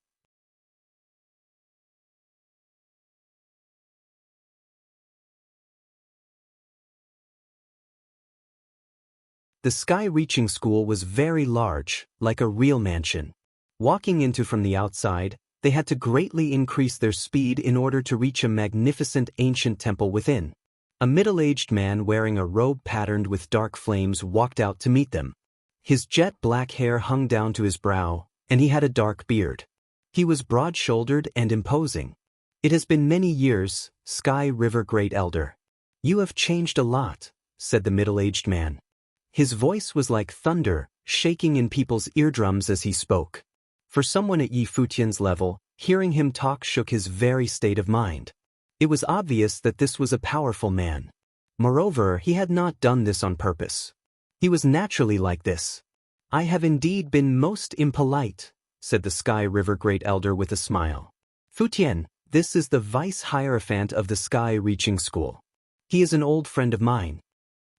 The sky-reaching school was very large, like a real mansion. Walking into from the outside, they had to greatly increase their speed in order to reach a magnificent ancient temple within. A middle-aged man wearing a robe patterned with dark flames walked out to meet them. His jet black hair hung down to his brow, and he had a dark beard. He was broad-shouldered and imposing. It has been many years, Sky River Great Elder. You have changed a lot, said the middle-aged man. His voice was like thunder, shaking in people's eardrums as he spoke. For someone at Yi Futian's level, hearing him talk shook his very state of mind. It was obvious that this was a powerful man. Moreover, he had not done this on purpose. He was naturally like this. I have indeed been most impolite, said the Sky River Great Elder with a smile. Futian, this is the Vice-Hierophant of the Sky-Reaching School. He is an old friend of mine.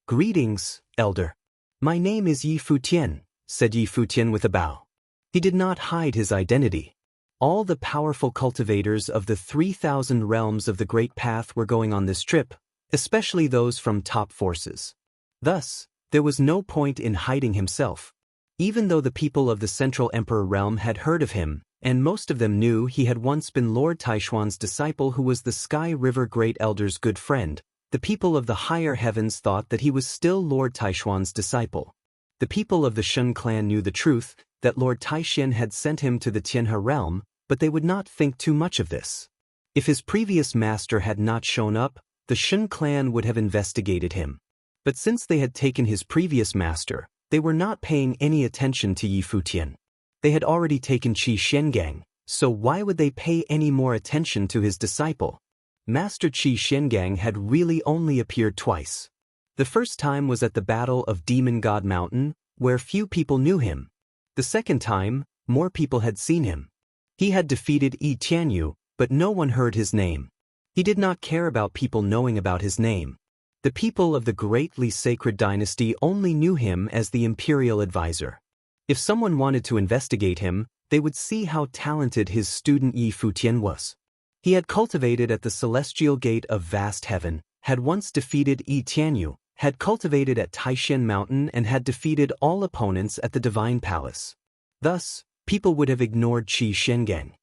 Greetings, Elder. My name is Yi Futian, said Yi Futian with a bow. He did not hide his identity. All the powerful cultivators of the 3,000 realms of the Great Path were going on this trip, especially those from top forces. Thus, there was no point in hiding himself. Even though the people of the Central Emperor realm had heard of him, and most of them knew he had once been Lord Taishuan's disciple who was the Sky River Great Elder's good friend, the people of the higher heavens thought that he was still Lord Taishuan's disciple. The people of the Shen clan knew the truth, that Lord Taishan had sent him to the Tianhe realm, but they would not think too much of this. If his previous master had not shown up, the Shen clan would have investigated him. But since they had taken his previous master, they were not paying any attention to Yi Futian. They had already taken Qi Xiangang, so why would they pay any more attention to his disciple? Master Qi Xiangang had really only appeared twice. The first time was at the Battle of Demon God Mountain, where few people knew him. The second time, more people had seen him. He had defeated Yi Tianyu, but no one heard his name. He did not care about people knowing about his name. The people of the greatly sacred dynasty only knew him as the imperial advisor. If someone wanted to investigate him, they would see how talented his student Yi Futian was. He had cultivated at the celestial gate of vast heaven, had once defeated Yi Tianyu, had cultivated at Taishan Mountain and had defeated all opponents at the Divine Palace. Thus, people would have ignored Qi Xiangang.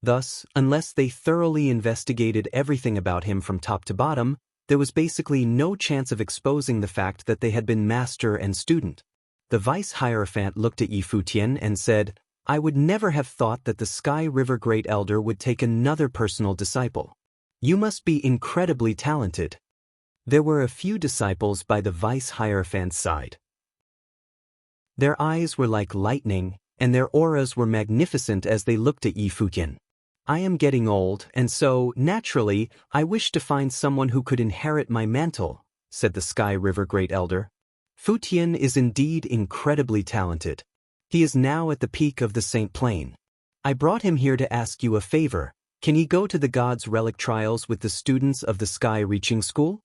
Thus, unless they thoroughly investigated everything about him from top to bottom, there was basically no chance of exposing the fact that they had been master and student. The Vice-Hierophant looked at Yi Futian and said, I would never have thought that the Sky River Great Elder would take another personal disciple. You must be incredibly talented. There were a few disciples by the Vice-Hierophant's side. Their eyes were like lightning, and their auras were magnificent as they looked at Yi Futian. I am getting old, and so, naturally, I wish to find someone who could inherit my mantle, said the Sky River Great Elder. Futian is indeed incredibly talented. He is now at the peak of the Saint Plain. I brought him here to ask you a favor. Can he go to the God's Relic trials with the students of the Sky Reaching School?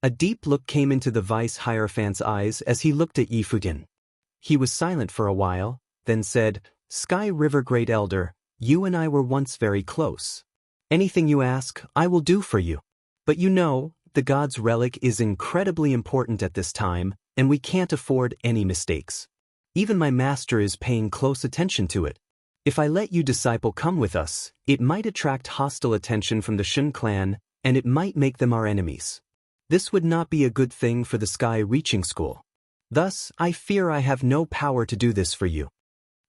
A deep look came into the Vice Hierophant's eyes as he looked at Yi Futian. He was silent for a while, then said, Sky River Great Elder, you and I were once very close. Anything you ask, I will do for you. But you know, the God's Relic is incredibly important at this time, and we can't afford any mistakes. Even my master is paying close attention to it. If I let you disciple come with us, it might attract hostile attention from the Shun clan, and it might make them our enemies. This would not be a good thing for the Sky Reaching School. Thus, I fear I have no power to do this for you.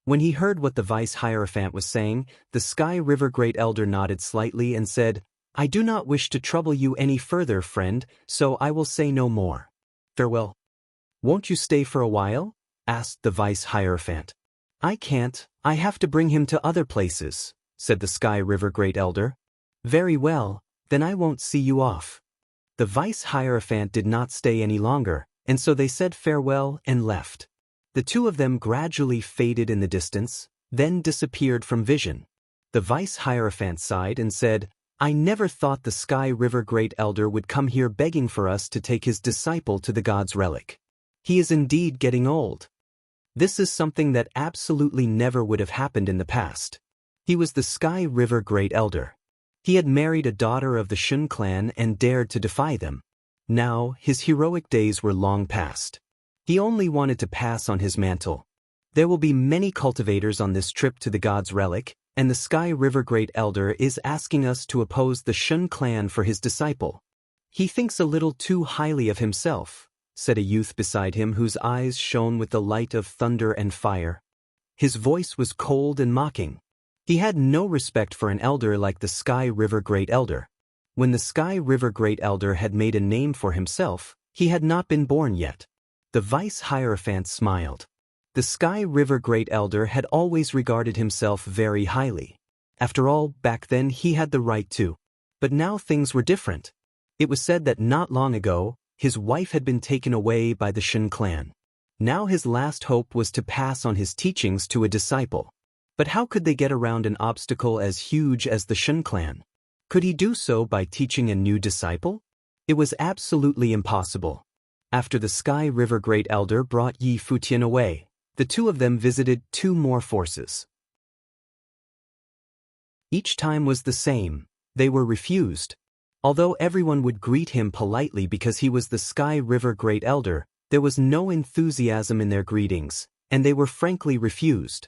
When he heard what the Vice Hierophant was saying, the Sky River Great Elder nodded slightly and said, I do not wish to trouble you any further, friend, so I will say no more. Farewell. Won't you stay for a while? Asked the Vice Hierophant. I can't, I have to bring him to other places, said the Sky River Great Elder. Very well, then I won't see you off. The Vice Hierophant did not stay any longer, and so they said farewell and left. The two of them gradually faded in the distance, then disappeared from vision. The Vice Hierophant sighed and said, I never thought the Sky River Great Elder would come here begging for us to take his disciple to the God's Relic. He is indeed getting old. This is something that absolutely never would have happened in the past. He was the Sky River Great Elder. He had married a daughter of the Shun clan and dared to defy them. Now, his heroic days were long past. He only wanted to pass on his mantle. There will be many cultivators on this trip to the God's Relic, and the Sky River Great Elder is asking us to oppose the Shun clan for his disciple. He thinks a little too highly of himself, said a youth beside him whose eyes shone with the light of thunder and fire. His voice was cold and mocking. He had no respect for an elder like the Sky River Great Elder. When the Sky River Great Elder had made a name for himself, he had not been born yet. The Vice Hierophant smiled. The Sky River Great Elder had always regarded himself very highly. After all, back then he had the right to. But now things were different. It was said that not long ago, his wife had been taken away by the Shun clan. Now his last hope was to pass on his teachings to a disciple. But how could they get around an obstacle as huge as the Shun clan? Could he do so by teaching a new disciple? It was absolutely impossible. After the Sky River Great Elder brought Yi Futian away, the two of them visited two more forces. Each time was the same. They were refused. Although everyone would greet him politely because he was the Sky River Great Elder, there was no enthusiasm in their greetings, and they were frankly refused.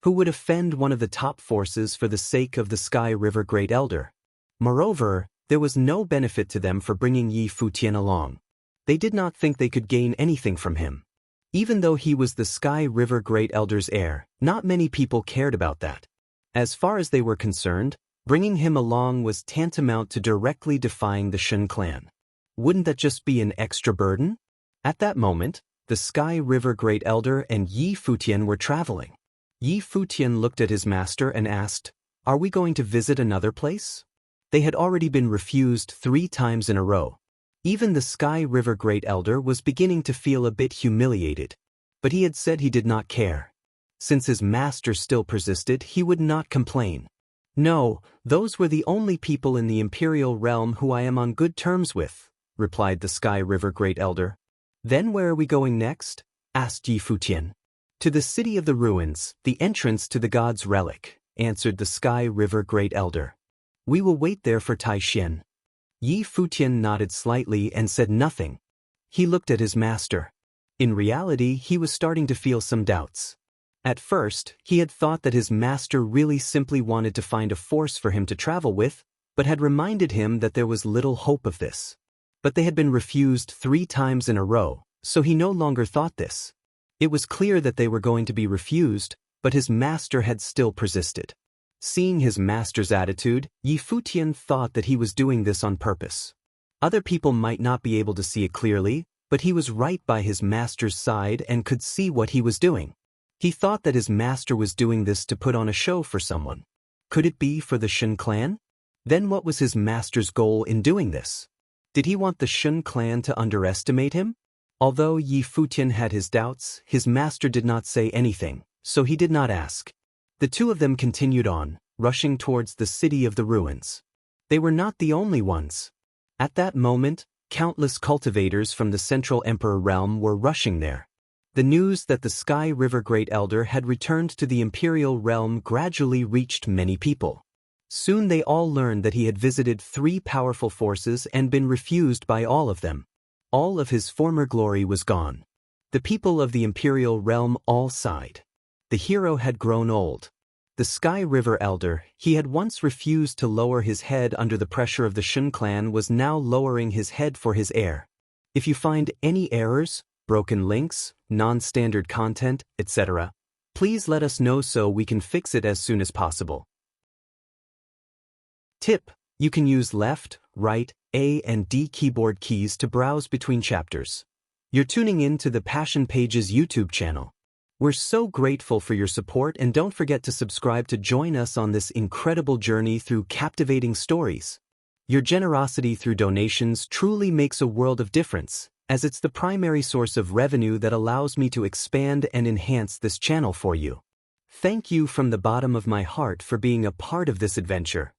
Who would offend one of the top forces for the sake of the Sky River Great Elder? Moreover, there was no benefit to them for bringing Yi Futian along. They did not think they could gain anything from him. Even though he was the Sky River Great Elder's heir, not many people cared about that. As far as they were concerned, bringing him along was tantamount to directly defying the Shun clan. Wouldn't that just be an extra burden? At that moment, the Sky River Great Elder and Yi Futian were traveling. Yi Futian looked at his master and asked, Are we going to visit another place? They had already been refused 3 times in a row. Even the Sky River Great Elder was beginning to feel a bit humiliated. But he had said he did not care. Since his master still persisted, he would not complain. No, those were the only people in the Imperial realm who I am on good terms with, replied the Sky River Great Elder. Then where are we going next? Asked Yi Futian. To the City of the Ruins, the entrance to the God's Relic, answered the Sky River Great Elder. We will wait there for Tai Xian. Yi Futian nodded slightly and said nothing. He looked at his master. In reality, he was starting to feel some doubts. At first, he had thought that his master really simply wanted to find a force for him to travel with, but had reminded him that there was little hope of this. But they had been refused 3 times in a row, so he no longer thought this. It was clear that they were going to be refused, but his master had still persisted. Seeing his master's attitude, Yi Futian thought that he was doing this on purpose. Other people might not be able to see it clearly, but he was right by his master's side and could see what he was doing. He thought that his master was doing this to put on a show for someone. Could it be for the Shun clan? Then what was his master's goal in doing this? Did he want the Shun clan to underestimate him? Although Yi Futian had his doubts, his master did not say anything, so he did not ask. The two of them continued on, rushing towards the city of the ruins. They were not the only ones. At that moment, countless cultivators from the Central Emperor realm were rushing there. The news that the Sky River Great Elder had returned to the Imperial realm gradually reached many people. Soon they all learned that he had visited 3 powerful forces and been refused by all of them. All of his former glory was gone. The people of the Imperial realm all sighed. The hero had grown old. The Sky River Elder, he had once refused to lower his head under the pressure of the Shun clan, was now lowering his head for his heir. If you find any errors, broken links, non-standard content, etc., please let us know so we can fix it as soon as possible. Tip: you can use left, right, A and D keyboard keys to browse between chapters. You're tuning in to the Passion Pages YouTube channel. We're so grateful for your support, and don't forget to subscribe to join us on this incredible journey through captivating stories. Your generosity through donations truly makes a world of difference, as it's the primary source of revenue that allows me to expand and enhance this channel for you. Thank you from the bottom of my heart for being a part of this adventure.